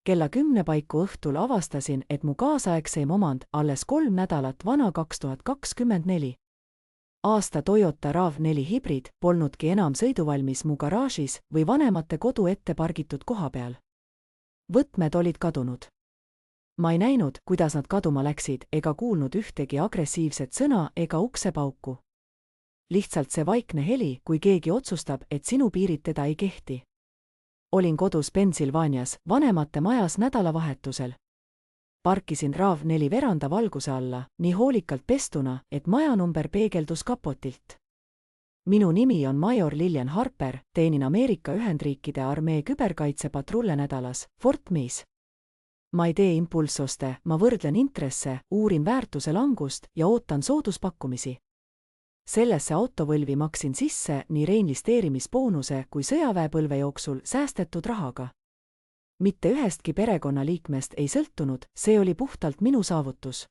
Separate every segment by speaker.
Speaker 1: Kella 10 paiku õhtul avastasin, et mu kaasaegseim omand, alles 3 nädalat vana 2024. aasta Toyota RAV4 hibrid, polnudki enam sõiduvalmis mu garaažis või vanemate kodu ette pargitud koha peal. Võtmed olid kadunud. Ma ei näinud, kuidas nad kaduma läksid, ega kuulnud ühtegi agressiivset sõna ega uksepauku. Lihtsalt see vaikne heli, kui keegi otsustab, et sinu piirid teda ei kehti. Olin kodus Pennsylvanias, vanemate majas nädalavahetusel. Parkisin RAV4 veranda valguse alla, nii hoolikalt pestuna, et majanumber peegeldus kapotilt. Minu nimi on major Lillian Harper, teenin Ameerika Ühendriikide armee küberkaitsepatrulle nädalas, Fort Meade. Ma ei tee impulssoste, ma võrdlen intresse, uurin väärtuse langust ja ootan sooduspakkumisi. Sellesse autovõlvi maksin sisse nii reinvesteerimisboonuse kui sõjaväepõlve jooksul säästetud rahaga. Mitte ühestki perekonnaliikmest ei sõltunud, see oli puhtalt minu saavutus.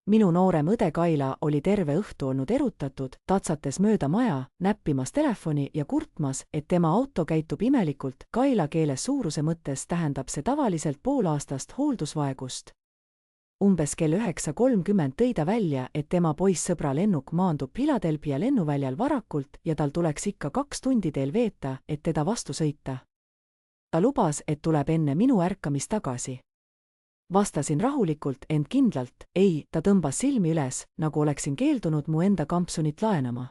Speaker 1: Minu noorem õde Kaila oli terve õhtu olnud erutatud, tatsates mööda maja, näppimas telefoni ja kurtmas, et tema auto käitub imelikult. Kaila keeles suuruse mõttes tähendab see tavaliselt poolaastast hooldusvaegust. Umbes kell 9:30 tõi ta välja, et tema poissõbra lennuk maandub Philadelphia lennuväljal varakult ja tal tuleks ikka 2 tundi teel veeta, et teda vastu sõita. Ta lubas, et tuleb enne minu ärkamist tagasi. Vastasin rahulikult, ent kindlalt, ei, ta tõmbas silmi üles, nagu oleksin keeldunud mu enda kampsunit laenama.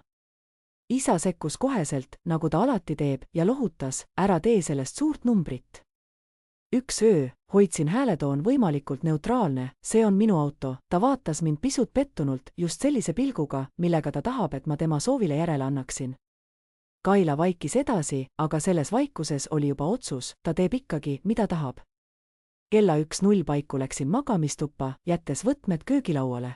Speaker 1: Isa sekkus koheselt, nagu ta alati teeb, ja lohutas, ära tee sellest suurt numbrit. Üks öö, hoidsin hääletoon võimalikult neutraalne, see on minu auto, ta vaatas mind pisut pettunult, just sellise pilguga, millega ta tahab, et ma tema soovile järele annaksin. Kaila vaikis edasi, aga selles vaikuses oli juba otsus, ta teeb ikkagi, mida tahab. Kella 1:00 paiku läksin magamistuppa, jättes võtmed köögilauale.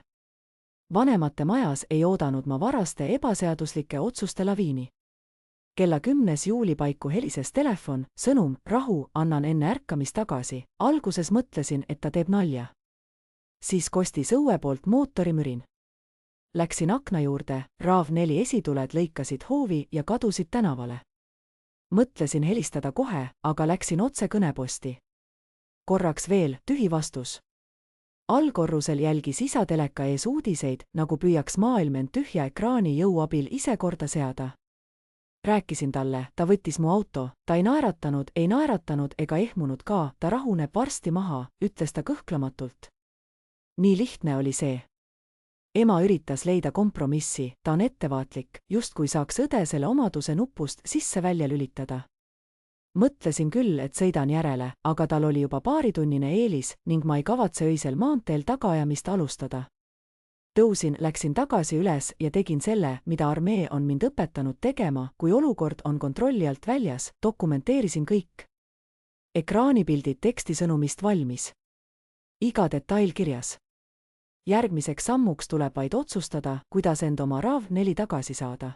Speaker 1: Vanemate majas ei oodanud ma varaste ebaseaduslike otsuste laviini. Kella 10. juuli paiku helises telefon, sõnum, rahu, annan enne ärkamist tagasi. Alguses mõtlesin, et ta teeb nalja. Siis kostis õue poolt mootorimürin. Läksin akna juurde, RAV4 esituled lõikasid hoovi ja kadusid tänavale. Mõtlesin helistada kohe, aga läksin otse kõneposti. Korraks veel, tühi vastus. Allkorrusel jälgis isa teleka ees uudiseid, nagu püüaks maailm end tühja ekraani jõu abil ise korda seada. Rääkisin talle, ta võttis mu auto, ta ei naeratanud ega ehmunud ka, ta rahuneb varsti maha, ütles ta kõhklematult. Nii lihtne oli see. Ema üritas leida kompromissi, ta on ettevaatlik, justkui saaks õde selle omaduse nupust sisse-välja lülitada. Mõtlesin küll, et sõidan järele, aga tal oli juba paaritunnine eelis ning ma ei kavatse öisel maanteel tagaajamist alustada. Tõusin, läksin tagasi üles ja tegin selle, mida armee on mind õpetanud tegema, kui olukord on kontrolli alt väljas, dokumenteerisin kõik. Ekraanipildid tekstisõnumist valmis. Iga detail kirjas. Järgmiseks sammuks tuleb vaid otsustada, kuidas end oma RAV4 tagasi saada.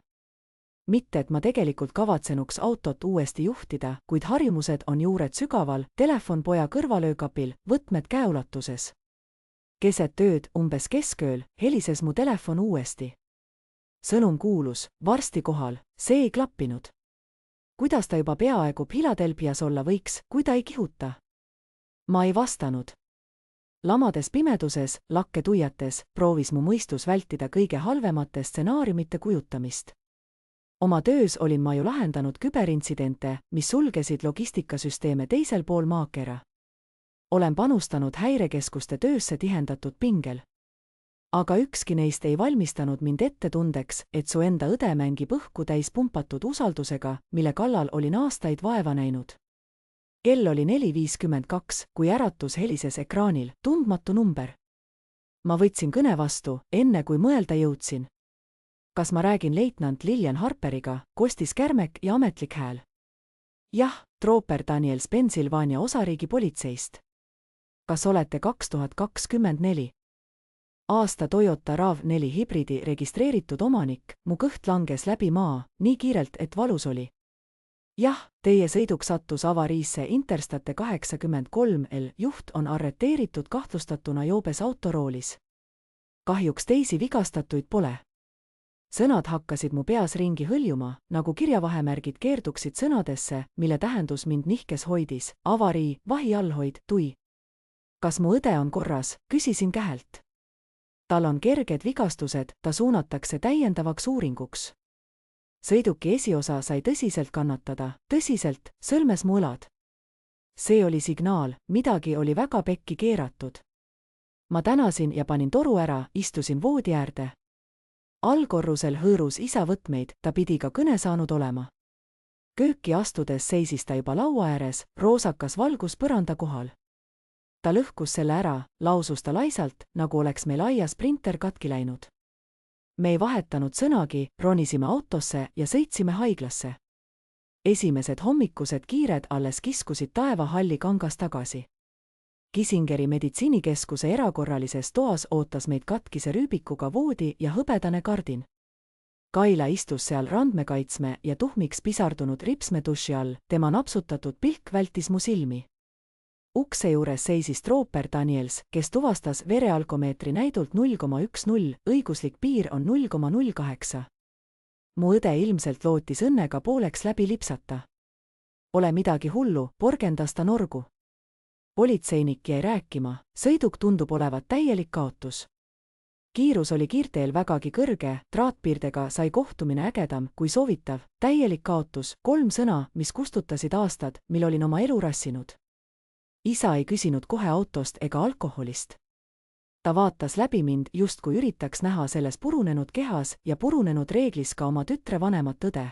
Speaker 1: Mitte, et ma tegelikult kavatsenuks autot uuesti juhtida, kuid harjumused on juured sügaval, telefon poja kõrvalöökapil, võtmed käeulatuses. Keset ööd, umbes keskööl, helises mu telefon uuesti. Sõnum kuulus, varsti kohal, see ei klappinud. Kuidas ta juba peaaegu Philadelphias olla võiks, kui ta ei kihuta? Ma ei vastanud. Lamades pimeduses, lakke tuiates, proovis mu mõistus vältida kõige halvemate stsenaariumite kujutamist. Oma töös olin ma ju lahendanud küberintsidente, mis sulgesid logistikasüsteeme teisel pool maakera. Olen panustanud häirekeskuste töösse tihendatud pingel. Aga ükski neist ei valmistanud mind ette tundeks, et su enda õde mängib õhku täis pumpatud usaldusega, mille kallal olin aastaid vaeva näinud. Kell oli 4:52, kui äratus helises ekraanil, tundmatu number. Ma võtsin kõne vastu, enne kui mõelda jõudsin. Kas ma räägin leitnant Lillian Harperiga, kostis kärmek ja ametlik hääl. Jah, trooper Daniels Pennsylvania osariigi politseist. Kas olete 2024? Aasta Toyota RAV4 hibridi registreeritud omanik, mu kõht langes läbi maa, nii kiirelt, et valus oli. Jah, teie sõiduk sattus avariisse Interstate 83L, juht on arreteeritud kahtlustatuna joobes autoroolis. Kahjuks teisi vigastatuid pole. Sõnad hakkasid mu peas ringi hõljuma, nagu kirjavahemärgid keerduksid sõnadesse, mille tähendus mind nihkes hoidis: avarii, vahi allhoid, tui. Kas mu õde on korras, küsisin kähelt. Tal on kerged vigastused, ta suunatakse täiendavaks uuringuks. Sõiduki esiosa sai tõsiselt kannatada, tõsiselt, sõlmes mu õlad. See oli signaal, midagi oli väga pekki keeratud. Ma tänasin ja panin toru ära, istusin voodi äärde. Allkorrusel hõõrus isa võtmeid, ta pidi ka kõne saanud olema. Kööki astudes seisis ta juba laua ääres, roosakas valgus põranda kohal. Ta lõhkus selle ära, lausus ta laisalt, nagu oleks meil aias printer katki läinud. Me ei vahetanud sõnagi, ronisime autosse ja sõitsime haiglasse. Esimesed hommikused kiired alles kiskusid taevahalli kangas tagasi. Kisingeri meditsiinikeskuse erakorralises toas ootas meid katkise rüübikuga voodi ja hõbedane kardin. Kaila istus seal randmekaitsme ja tuhmiks pisardunud ripsmeduši all, tema napsutatud pilk vältis mu silmi. Ukse juures seisis trooper Daniels, kes tuvastas verealkomeetri näidult 0,10, õiguslik piir on 0,08. Mu õde ilmselt lootis õnnega pooleks läbi lipsata. Ole midagi hullu, porgendas ta norgu. Politseinik jäi rääkima, sõiduk tundub olevat täielik kaotus. Kiirus oli kiirteel vägagi kõrge, traatpiirdega sai kohtumine ägedam kui soovitav, täielik kaotus, 3 sõna, mis kustutasid aastad, mil olin oma elu rassinud. Isa ei küsinud kohe autost ega alkoholist. Ta vaatas läbi mind, justkui üritaks näha selles purunenud kehas ja purunenud reeglis ka oma tütre vanemat õde.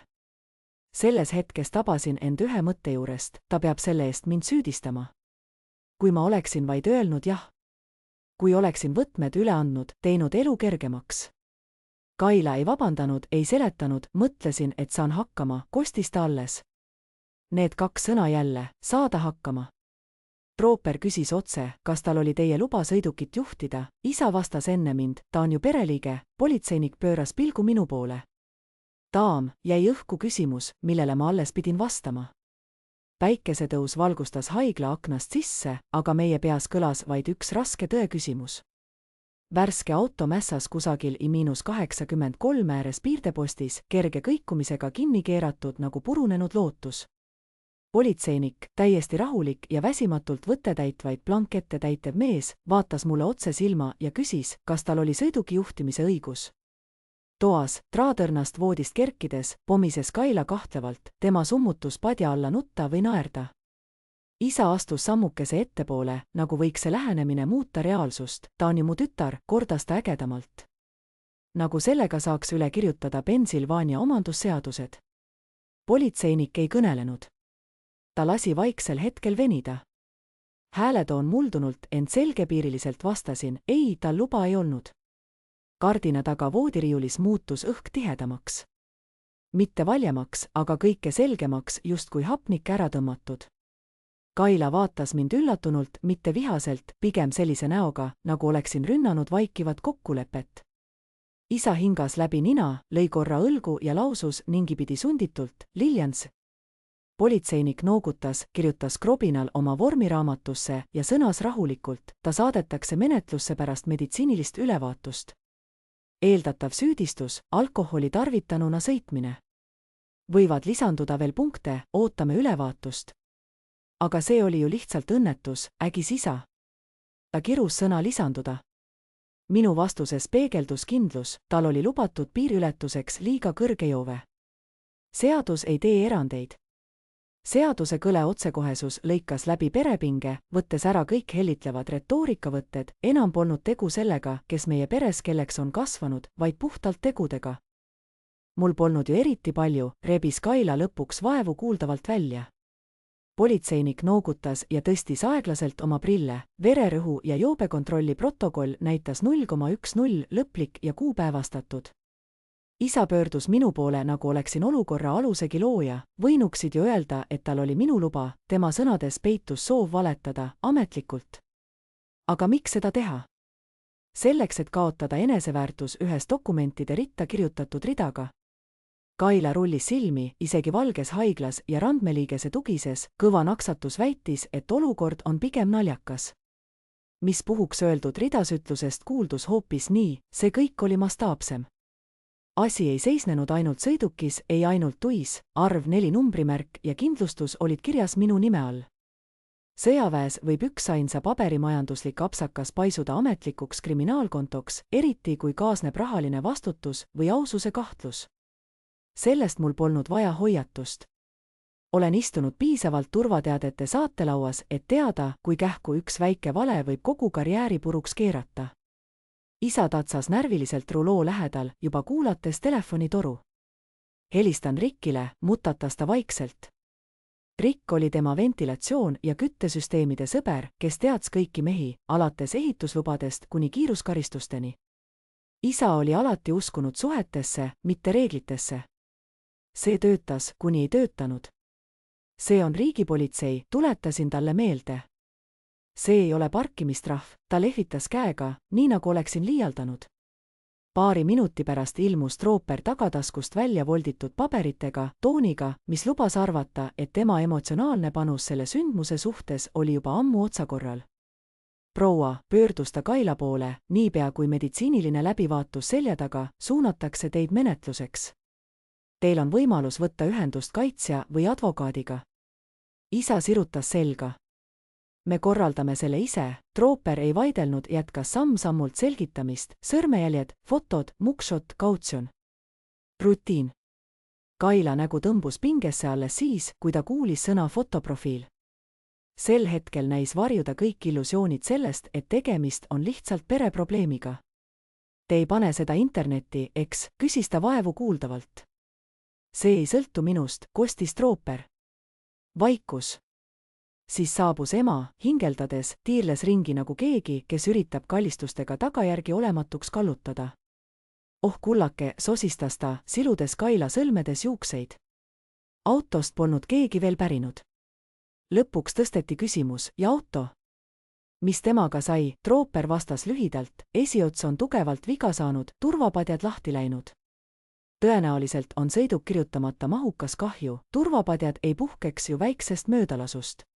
Speaker 1: Selles hetkes tabasin end ühe mõtte juurest, ta peab selle eest mind süüdistama. Kui ma oleksin vaid öelnud jah. Kui oleksin võtmed üle andnud, teinud elu kergemaks. Kaila ei vabandanud, ei seletanud, mõtlesin, et saan hakkama, kostis ta alles. Need 2 sõna jälle, saada hakkama. Trooper küsis otse, kas tal oli teie luba sõidukit juhtida, isa vastas enne mind, ta on ju pereliige, politseinik pööras pilgu minu poole. Daam, jäi õhku küsimus, millele ma alles pidin vastama. Päikesetõus valgustas haigla aknast sisse, aga meie peas kõlas vaid üks raske tõe küsimus. Värske auto mässas kusagil -83 ääres piirdepostis, kerge kõikumisega kinni keeratud nagu purunenud lootus. Politseinik, täiesti rahulik ja väsimatult võttetäitvaid blankette täitev mees, vaatas mulle otse silma ja küsis, kas tal oli sõiduki juhtimise õigus. Toas, traatõrnast voodist kerkides, pomises Kaila kahtlevalt, tema summutus padja alla nutta või naerda. Isa astus sammukese ettepoole, nagu võiks see lähenemine muuta reaalsust, ta on ju mu tütar, kordas ta ägedamalt. Nagu sellega saaks üle kirjutada Pennsylvania omandusseadused. Politseinik ei kõnelenud. Ta lasi vaiksel hetkel venida. Hääletoon muldunult, ent selgepiiriliselt vastasin, ei, tal luba ei olnud. Kardina taga voodiriiulis muutus õhk tihedamaks. Mitte valjemaks, aga kõike selgemaks, justkui hapnik ära tõmmatud. Kaila vaatas mind üllatunult, mitte vihaselt, pigem sellise näoga, nagu oleksin rünnanud vaikivat kokkulepet. Isa hingas läbi nina, lõi korra õlgu ja lausus ningipidi sunditult, Lillians. Politseinik noogutas, kirjutas krobinal oma vormiraamatusse ja sõnas rahulikult, ta saadetakse menetlusse pärast meditsiinilist ülevaatust. Eeldatav süüdistus, alkoholi tarvitanuna sõitmine. Võivad lisanduda veel punkte, ootame ülevaatust. Aga see oli ju lihtsalt õnnetus, ägis isa. Ta kirus sõna lisanduda. Minu vastuses peegeldus kindlus, tal oli lubatud piiriületuseks liiga kõrge joove. Seadus ei tee erandeid. Seaduse kõle otsekohesus lõikas läbi perepinge, võttes ära kõik hellitlevad retoorikavõtted, enam polnud tegu sellega, kes meie peres kelleks on kasvanud, vaid puhtalt tegudega. Mul polnud ju eriti palju, rebis Kaila lõpuks vaevu kuuldavalt välja. Politseinik noogutas ja tõstis aeglaselt oma prille, vererõhu ja joobekontrolli protokoll näitas 0,10 lõplik ja kuupäevastatud. Isa pöördus minu poole, nagu oleksin olukorra alusegi looja, võinuksid ju öelda, et tal oli minu luba, tema sõnades peitus soov valetada, ametlikult. Aga miks seda teha? Selleks, et kaotada eneseväärtus ühes dokumentide ritta kirjutatud ridaga. Kaila rullis silmi, isegi valges haiglas ja randmeliigese tugises, kõva naksatus väitis, et olukord on pigem naljakas. Mis puhuks öeldud ridasütlusest kuuldus hoopis nii, see kõik oli mastaapsem. Asi ei seisnenud ainult sõidukis, ei ainult tuis, arv 4 numbrimärk ja kindlustus olid kirjas minu nime all. Sõjaväes võib üksainsa paberimajanduslik apsakas paisuda ametlikuks kriminaalkontoks, eriti kui kaasneb rahaline vastutus või aususe kahtlus. Sellest mul polnud vaja hoiatust. Olen istunud piisavalt turvateadete saatelauas, et teada, kui kähku üks väike vale võib kogu karjääri puruks keerata. Isa tatsas närviliselt ruloo lähedal, juba kuulates telefonitoru. Helistan Rikkile, mutatas ta vaikselt. Rikk oli tema ventilatsioon- ja küttesüsteemide sõber, kes teads kõiki mehi, alates ehituslubadest kuni kiiruskaristusteni. Isa oli alati uskunud suhetesse, mitte reeglitesse. See töötas, kuni ei töötanud. See on riigipolitsei, tuletasin talle meelde. See ei ole parkimistrahv, ta lehvitas käega, nii nagu oleksin liialdanud. Paari minuti pärast ilmus trooper tagataskust välja volditud paberitega, tooniga, mis lubas arvata, et tema emotsionaalne panus selle sündmuse suhtes oli juba ammu otsakorral. Proua, pöördus ta Kaila poole, niipea kui meditsiiniline läbivaatus selja taga, suunatakse teid menetluseks. Teil on võimalus võtta ühendust kaitsja või advokaadiga. Isa sirutas selga. Me korraldame selle ise, trooper ei vaidelnud, jätkas samm-sammult selgitamist, sõrmejäljed, fotod, mugshot, kautsjon. Rutiin. Kaila nägu tõmbus pingesse alles siis, kui ta kuulis sõna fotoprofiil. Sel hetkel näis varjuda kõik illusioonid sellest, et tegemist on lihtsalt pereprobleemiga. Te ei pane seda internetti, eks, küsis ta vaevu kuuldavalt. See ei sõltu minust, kostis trooper. Vaikus. Siis saabus ema, hingeldades, tiirles ringi nagu keegi, kes üritab kallistustega tagajärgi olematuks kallutada. Oh kullake, sosistas ta, siludes Kaila sõlmedes juukseid. Autost polnud keegi veel pärinud. Lõpuks tõsteti küsimus, ja auto? Mis temaga sai, trooper vastas lühidalt, esiots on tugevalt viga saanud, turvapadjad lahti läinud. Tõenäoliselt on sõiduk kirjutamata mahukas kahju, turvapadjad ei puhkeks ju väiksest möödalasust.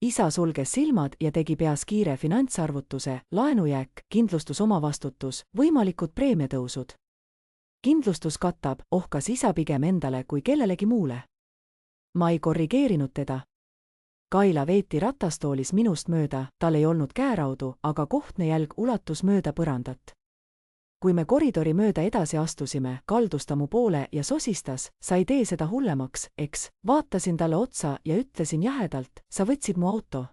Speaker 1: Isa sulges silmad ja tegi peas kiire finantsarvutuse, laenujääk, kindlustus omavastutus, võimalikud preemiatõusud. Kindlustus katab, ohkas isa pigem endale kui kellelegi muule. Ma ei korrigeerinud teda. Kaila veeti ratastoolis minust mööda, tal ei olnud käeraudu, aga kohtne jälg ulatus mööda põrandat. Kui me koridori mööda edasi astusime, kaldus ta mu poole ja sosistas, sa ei tee seda hullemaks, eks, vaatasin talle otsa ja ütlesin jahedalt, sa võtsid mu auto.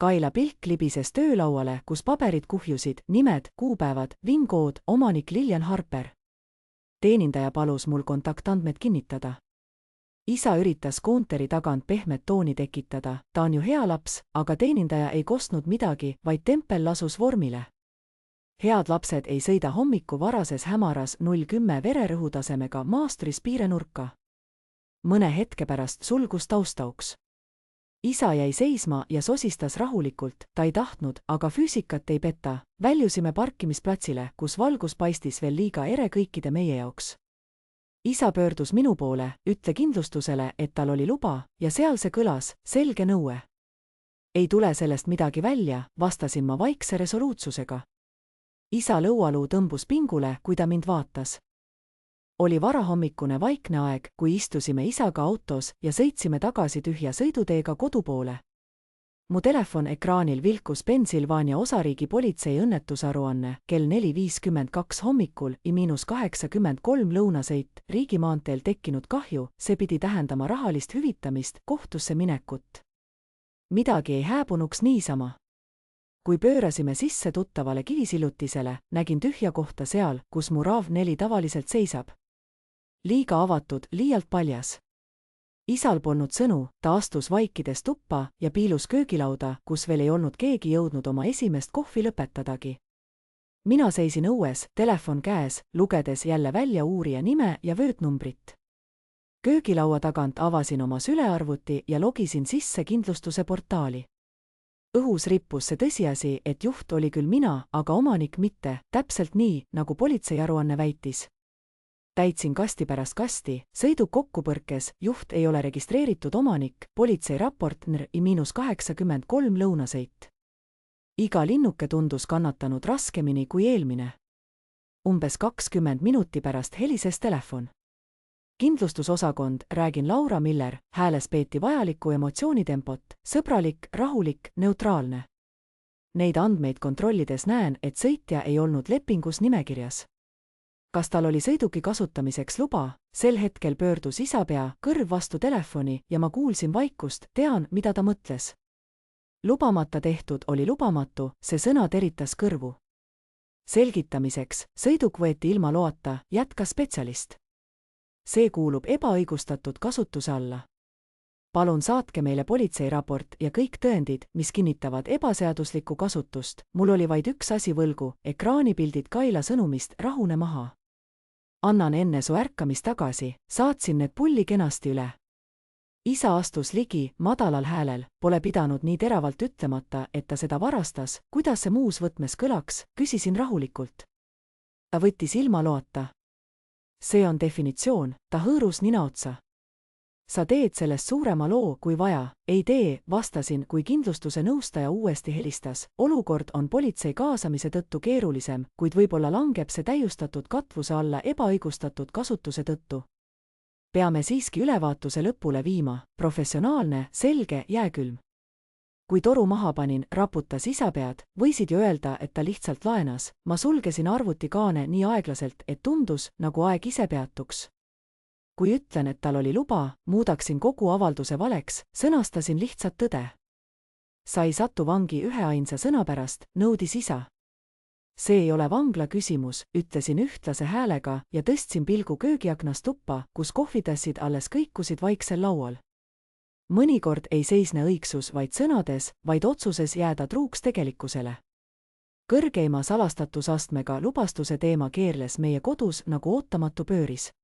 Speaker 1: Kaila pilk libises töölauale, kus paberid kuhjusid, nimed, kuupäevad, VIN-kood, omanik Lillian Harper. Teenindaja palus mul kontaktandmed kinnitada. Isa üritas koonteri tagant pehmet tooni tekitada, ta on ju hea laps, aga teenindaja ei kostnud midagi, vaid tempel lasus vormile. Head lapsed ei sõida hommiku varases hämaras 010 vererõhutasemega maastris piirenurka. Mõne hetke pärast sulgus taustauks. Isa jäi seisma ja sosistas rahulikult, ta ei tahtnud, aga füüsikat ei peta. Väljusime parkimisplatsile, kus valgus paistis veel liiga ere kõikide meie jaoks. Isa pöördus minu poole, ütle kindlustusele, et tal oli luba, ja seal see kõlas, selge nõue. Ei tule sellest midagi välja, vastasin ma vaikse resoluutsusega. Isa lõualuu tõmbus pingule, kui ta mind vaatas. Oli varahommikune vaikne aeg, kui istusime isaga autos ja sõitsime tagasi tühja sõiduteega kodu poole. Mu telefon ekraanil vilkus Pennsylvania osariigi politsei õnnetusaruanne kell 4:52 hommikul I-83 lõunasõit, riigimaanteel tekkinud kahju, see pidi tähendama rahalist hüvitamist, kohtusse minekut. Midagi ei hääbunuks niisama. Kui pöörasime sisse tuttavale kivisillutisele, nägin tühja kohta seal, kus mu RAV4 tavaliselt seisab. Liiga avatud, liialt paljas. Isal polnud sõnu, ta astus vaikides tuppa ja piilus köögilauda, kus veel ei olnud keegi jõudnud oma esimest kohvi lõpetadagi. Mina seisin õues, telefon käes, lugedes jälle välja uurija nime ja vöötnumbrit. Köögilaua tagant avasin oma sülearvuti ja logisin sisse kindlustuse portaali. Õhus rippus see tõsiasi, et juht oli küll mina, aga omanik mitte, täpselt nii, nagu politseiaruanne väitis. Täitsin kasti pärast kasti, sõiduk kokkupõrkes, juht ei ole registreeritud omanik, politseiraport I-83 lõunasõit. Iga linnuke tundus kannatanud raskemini kui eelmine. Umbes 20 minuti pärast helises telefon. Kindlustusosakond, räägin Laura Miller, hääles peeti vajalikku emotsioonitempot, sõbralik, rahulik, neutraalne. Neid andmeid kontrollides näen, et sõitja ei olnud lepingus nimekirjas. Kas tal oli sõiduki kasutamiseks luba? Sel hetkel pöördus isapea, kõrv vastu telefoni ja ma kuulsin vaikust, tean, mida ta mõtles. Lubamata tehtud oli lubamatu, see sõna teritas kõrvu. Selgitamiseks, sõiduk võeti ilma loata, jätkas spetsialist. See kuulub ebaõigustatud kasutuse alla. Palun saatke meile politseiraport ja kõik tõendid, mis kinnitavad ebaseaduslikku kasutust. Mul oli vaid üks asi võlgu, ekraanipildid Kaila sõnumist rahune maha. Annan enne su ärkamist tagasi, saatsin need pulli kenasti üle. Isa astus ligi, madalal häälel, pole pidanud nii teravalt ütlemata, et ta seda varastas, kuidas see muus võtmes kõlaks, küsisin rahulikult. Ta võttis ilma loata. See on definitsioon, ta hõõrus nina otsa. Sa teed sellest suurema loo, kui vaja. Ei tee, vastasin, kui kindlustuse nõustaja uuesti helistas. Olukord on politsei kaasamise tõttu keerulisem, kuid võib-olla langeb see täiustatud katvuse alla ebaõigustatud kasutuse tõttu. Peame siiski ülevaatuse lõpule viima, professionaalne, selge, jääkülm. Kui toru maha panin, raputas isapead, võisid ju öelda, et ta lihtsalt laenas. Ma sulgesin arvutikaane nii aeglaselt, et tundus, nagu aeg ise peatuks. Kui ütlen, et tal oli luba, muudaksin kogu avalduse valeks, sõnastasin lihtsalt tõde. Sa ei satu vangi üheainsa sõna pärast, nõudis isa. See ei ole vangla küsimus, ütlesin ühtlase häälega ja tõstsin pilgu köögiaknast tuppa, kus kohvitassid alles kõikusid vaiksel laual. Mõnikord ei seisne õigsus vaid sõnades, vaid otsuses jääda truuks tegelikkusele. Kõrgeima salastatusastmega lubastuse teema keerles meie kodus nagu ootamatu pööris.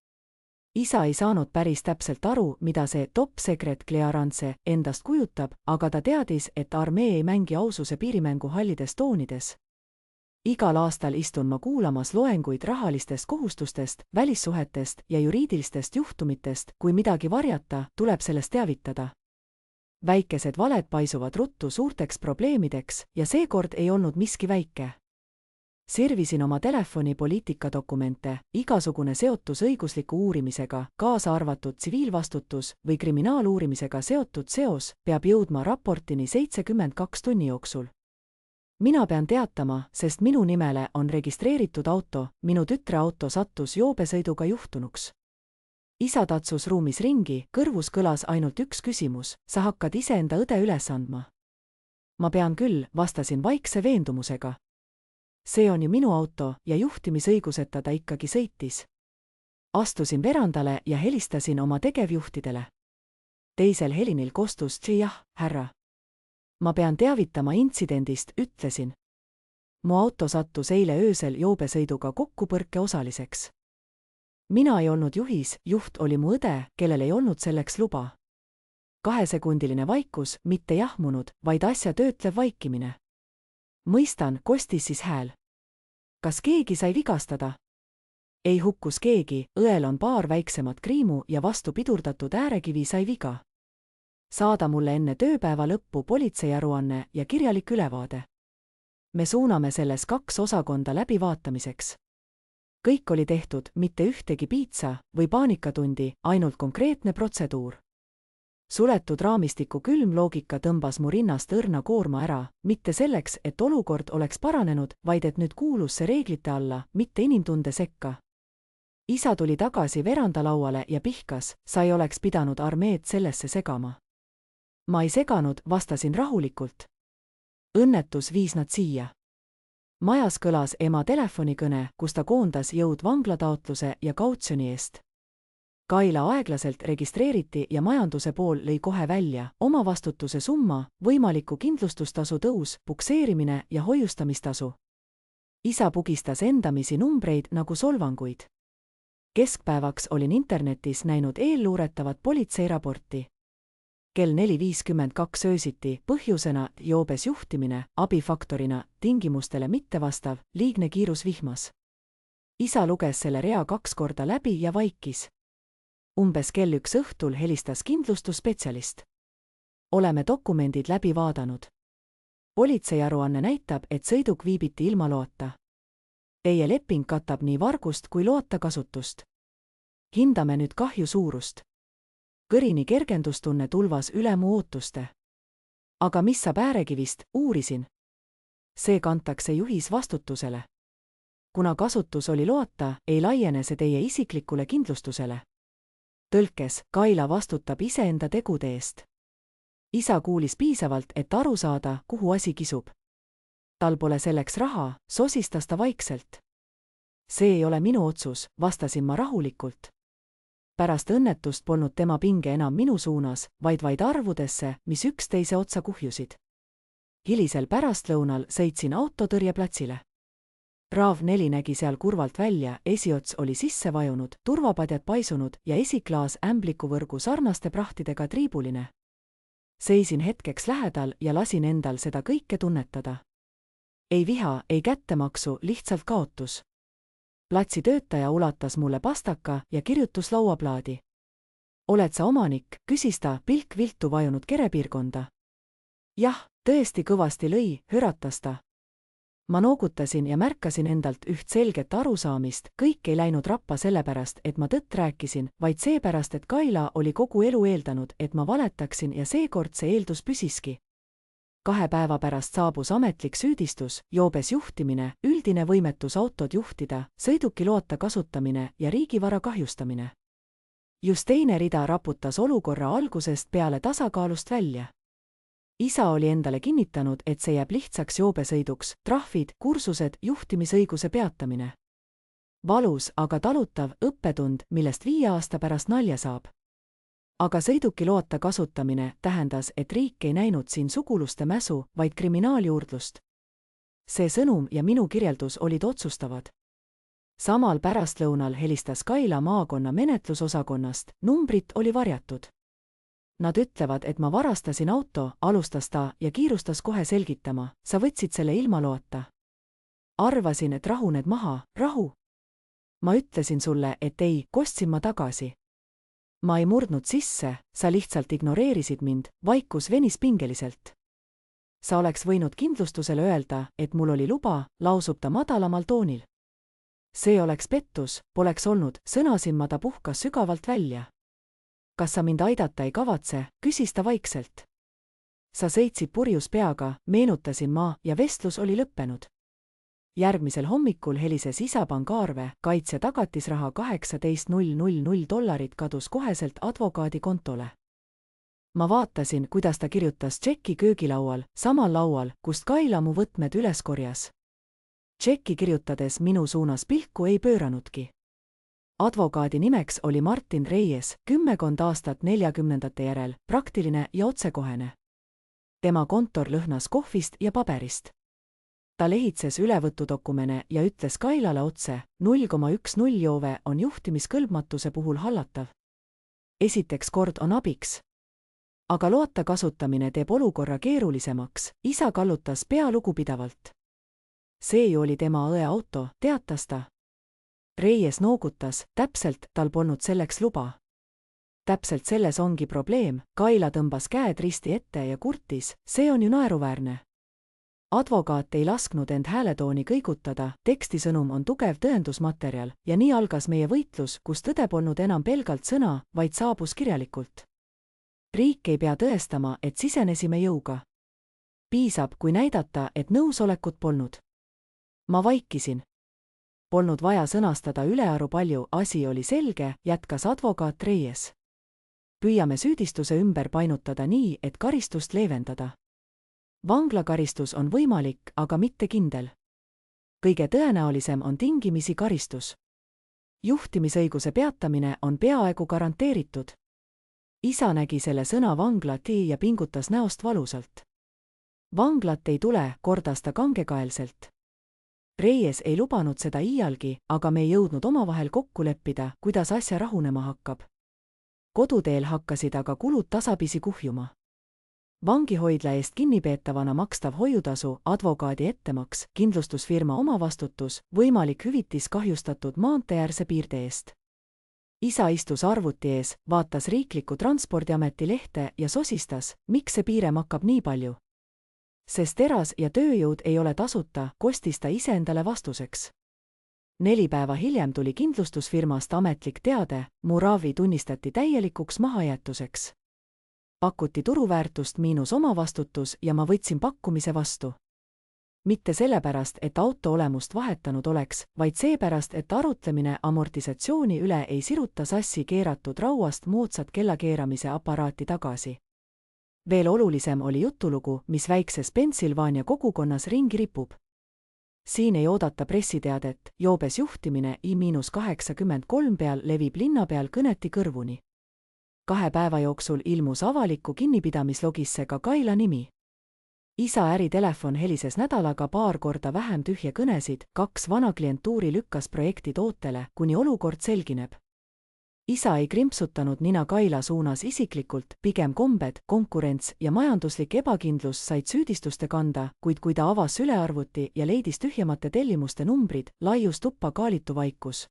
Speaker 1: Isa ei saanud päris täpselt aru, mida see top secret clearance endast kujutab, aga ta teadis, et armee ei mängi aususe piirimängu hallides toonides. Igal aastal istun ma kuulamas loenguid rahalistest kohustustest, välissuhetest ja juriidilistest juhtumitest, kui midagi varjata, tuleb sellest teavitada. Väikesed valed paisuvad ruttu suurteks probleemideks ja seekord ei olnud miski väike. Sirvisin oma telefoni poliitikadokumente, igasugune seotus õigusliku uurimisega, kaasa arvatud tsiviilvastutus või kriminaaluurimisega seotud seos, peab jõudma raportini 72 tunni jooksul. Mina pean teatama, sest minu nimele on registreeritud auto, minu tütre auto sattus joobesõiduga juhtunuks. Isa tatsus ruumis ringi, kõrvus kõlas ainult üks küsimus, sa hakkad iseenda õde üles andma. Ma pean küll, vastasin vaikse veendumusega. See on ju minu auto ja juhtimisõiguseta ta ikkagi sõitis. Astusin verandale ja helistasin oma tegevjuhtidele. Teisel helinil kostus jah, härra. Ma pean teavitama intsidendist, ütlesin. Mu auto sattus eile öösel joobesõiduga kokkupõrke osaliseks. Mina ei olnud juhis, juht oli mu õde, kellel ei olnud selleks luba. 2-sekundiline vaikus, mitte jahmunud, vaid asja töötlev vaikimine. Mõistan, kostis siis hääl. Kas keegi sai vigastada? Ei hukkus keegi, õel on paar väiksemat kriimu ja vastu pidurdatud äärekivi sai viga. Saada mulle enne tööpäeva lõppu politseiaruanne ja kirjalik ülevaade. Me suuname selles 2 osakonda läbivaatamiseks. Kõik oli tehtud, mitte ühtegi piitsa või paanikatundi, ainult konkreetne protseduur. Suletud raamistiku külm loogika tõmbas mu rinnast õrna koorma ära, mitte selleks, et olukord oleks paranenud, vaid et nüüd kuulus see reeglite alla, mitte inimtunde sekka. Isa tuli tagasi verandalauale ja pihkas, sa ei oleks pidanud armeed sellesse segama. Ma ei seganud, vastasin rahulikult. Õnnetus viis nad siia. Majas kõlas ema telefonikõne, kus ta koondas jõud vanglataotluse ja kautsjoni eest. Kaila aeglaselt registreeriti ja majanduse pool lõi kohe välja, omavastutuse summa, võimaliku kindlustustasu tõus, pukseerimine ja hoiustamistasu. Isa pugistas endamisi numbreid nagu solvanguid. Keskpäevaks olin internetis näinud eelluuretavat politseiraporti. Kell 4:52 öösiti, põhjusena joobes juhtimine, abifaktorina, tingimustele mittevastav, liigne kiirus vihmas. Isa luges selle rea 2 korda läbi ja vaikis. Umbes kell 1 õhtul helistas kindlustusspetsialist. Oleme dokumendid läbi vaadanud. Politseiaruanne näitab, et sõiduk viibiti ilma loata. Teie leping katab nii vargust kui loata kasutust. Hindame nüüd kahju suurust. Kõrini kergendustunne tulvas üle mu ootuste. Aga mis saab äärekivist, uurisin. See kantakse juhis vastutusele. Kuna kasutus oli loata, ei laiene see teie isiklikule kindlustusele. Tõlkes, Kaila vastutab iseenda tegude eest. Isa kuulis piisavalt, et aru saada, kuhu asi kisub. Tal pole selleks raha, sosistas ta vaikselt. See ei ole minu otsus, vastasin ma rahulikult. Pärast õnnetust polnud tema pinge enam minu suunas, vaid arvudesse, mis üksteise otsa kuhjusid. Hilisel pärastlõunal sõitsin autotõrjeplatsile. Raav 4 nägi seal kurvalt välja, esiots oli sisse vajunud, turvapadjad paisunud ja esiklaas ämblikuvõrgu sarnaste prahtidega triibuline. Seisin hetkeks lähedal ja lasin endal seda kõike tunnetada. Ei viha, ei kättemaksu, lihtsalt kaotus. Platsi töötaja ulatas mulle pastaka ja kirjutus lauaplaadi. Oled sa omanik, küsis ta, pilk viltu vajunud kerepiirkonda. Jah, tõesti kõvasti lõi, höratas ta. Ma noogutasin ja märkasin endalt üht selget arusaamist, kõik ei läinud rappa sellepärast, et ma tõtt rääkisin, vaid seepärast, et Kaila oli kogu elu eeldanud, et ma valetaksin ja seekord see eeldus püsiski. 2 päeva pärast saabus ametlik süüdistus, joobes juhtimine, üldine võimetus autot juhtida, sõidukiloata kasutamine ja riigivara kahjustamine. Just teine rida raputas olukorra algusest peale tasakaalust välja. Isa oli endale kinnitanud, et see jääb lihtsaks joobesõiduks, trahvid, kursused, juhtimisõiguse peatamine. Valus, aga talutav õppetund, millest 5 aasta pärast nalja saab. Aga sõidukiloata kasutamine tähendas, et riik ei näinud siin suguluste mäsu, vaid kriminaaljuurdlust. See sõnum ja minu kirjeldus olid otsustavad. Samal pärastlõunal helistas Kaila maakonna menetlusosakonnast, numbrit oli varjatud. Nad ütlevad, et ma varastasin auto, alustas ta ja kiirustas kohe selgitama, sa võtsid selle ilma loata. Arvasin, et rahuned maha, rahu. Ma ütlesin sulle, et ei, kostsin ma tagasi. Ma ei murdnud sisse, sa lihtsalt ignoreerisid mind, vaikus venis pingeliselt. Sa oleks võinud kindlustusele öelda, et mul oli luba, lausub ta madalamal toonil. See oleks pettus, poleks olnud, sõnasin ma, ta puhkas sügavalt välja. Kas sa mind aidata ei kavatse, küsis ta vaikselt. Sa sõitsid purjus peaga, meenutasin ma ja vestlus oli lõppenud. Järgmisel hommikul helises isa pangaarve, kaitsja tagatisraha $18,000 kadus koheselt advokaadi kontole. Ma vaatasin, kuidas ta kirjutas tšeki köögilaual, samal laual, kust Kaila mu võtmed üles korjas. Tšeki kirjutades minu suunas pilku ei pööranudki. Advokaadi nimeks oli Martin Reyes, 10 aastat 40ndate järel, praktiline ja otsekohene. Tema kontor lõhnas kohvist ja paberist. Ta lehitses ülevõtudokumene ja ütles Kailale otse, 0,10 joove on juhtimiskõlbmatuse puhul hallatav. Esiteks kord on abiks. Aga loata kasutamine teeb olukorra keerulisemaks, isa kallutas pea lugupidavalt. See ju oli tema õe auto, teatas ta. Reyes noogutas, täpselt, tal polnud selleks luba. Täpselt selles ongi probleem, Kaila tõmbas käed risti ette ja kurtis, see on ju naeruväärne. Advokaat ei lasknud end hääletooni kõigutada, tekstisõnum on tugev tõendusmaterjal ja nii algas meie võitlus, kus tõde polnud enam pelgalt sõna, vaid saabus kirjalikult. Riik ei pea tõestama, et sisenesime jõuga. Piisab, kui näidata, et nõusolekut polnud. Ma vaikisin. Polnud vaja sõnastada ülearu palju, asi oli selge, jätkas advokaat Reyes. Püüame süüdistuse ümber painutada nii, et karistust leevendada. Vanglakaristus on võimalik, aga mitte kindel. Kõige tõenäolisem on tingimisi karistus. Juhtimisõiguse peatamine on peaaegu garanteeritud. Isa nägi selle sõna vanglati ja pingutas näost valusalt. Vanglat ei tule, kordas ta kangekaelselt. Reyes ei lubanud seda iialgi, aga me ei jõudnud omavahel kokku leppida, kuidas asja rahunema hakkab. Koduteel hakkasid aga kulud tasapisi kuhjuma. Vangihoidla eest kinnipeetavana makstav hoiutasu, advokaadi ettemaks, kindlustusfirma omavastutus, võimalik hüvitis kahjustatud maanteeäärse piirde eest. Isa istus arvuti ees, vaatas riikliku transpordiameti lehte ja sosistas, miks see piirem hakkab nii palju. Sest teras ja tööjõud ei ole tasuta, kostis ta iseendale vastuseks. 4 päeva hiljem tuli kindlustusfirmast ametlik teade, mu RAV-i tunnistati täielikuks mahajätuseks. Pakuti turuväärtust miinus omavastutus ja ma võtsin pakkumise vastu. Mitte sellepärast, et auto olemust vahetanud oleks, vaid seepärast, et arutlemine amortisatsiooni üle ei siruta sassi keeratud rauast moodsat kellakeeramise aparaati tagasi. Veel olulisem oli jutulugu, mis väikses Pennsylvania kogukonnas ringi ripub. Siin ei oodata pressiteadet, joobes juhtimine I-83 peal levib linna peal kõneti kõrvuni. 2 päeva jooksul ilmus avalikku kinnipidamislogisse ka Kaila nimi. Isa äritelefon helises nädalaga 2 korda vähem tühje kõnesid, 2 vana klientuuri lükkas projektid ootele, kuni olukord selgineb. Isa ei krimpsutanud nina Kaila suunas isiklikult, pigem kombed, konkurents ja majanduslik ebakindlus said süüdistuste kanda, kuid kui ta avas ülearvuti ja leidis tühjemate tellimuste numbrid, laius tuppa kaalitu vaikus.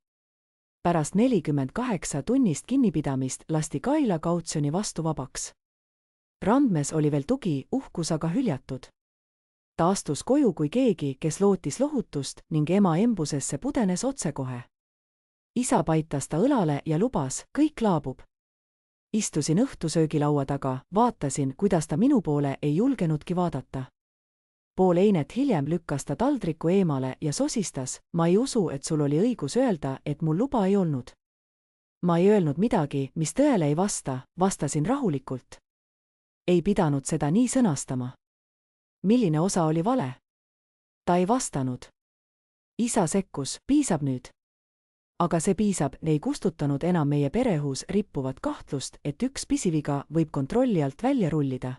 Speaker 1: Pärast 48 tunnist kinnipidamist lasti Kaila kautsjoni vastu vabaks. Randmes oli veel tugi, uhkus aga hüljatud. Ta astus koju kui keegi, kes lootis lohutust ning ema embusesse pudenes otsekohe. Isa paitas ta õlale ja lubas, kõik laabub. Istusin õhtusöögilaua taga, vaatasin, kuidas ta minu poole ei julgenudki vaadata. Pool einet hiljem lükkas ta taldriku eemale ja sosistas, ma ei usu, et sul oli õigus öelda, et mul luba ei olnud. Ma ei öelnud midagi, mis tõele ei vasta, vastasin rahulikult. Ei pidanud seda nii sõnastama. Milline osa oli vale? Ta ei vastanud. Isa sekkus, piisab nüüd. Aga see piisab, ei kustutanud enam meie pereõhus rippuvat kahtlust, et üks pisiviga võib kontrolli alt välja rullida.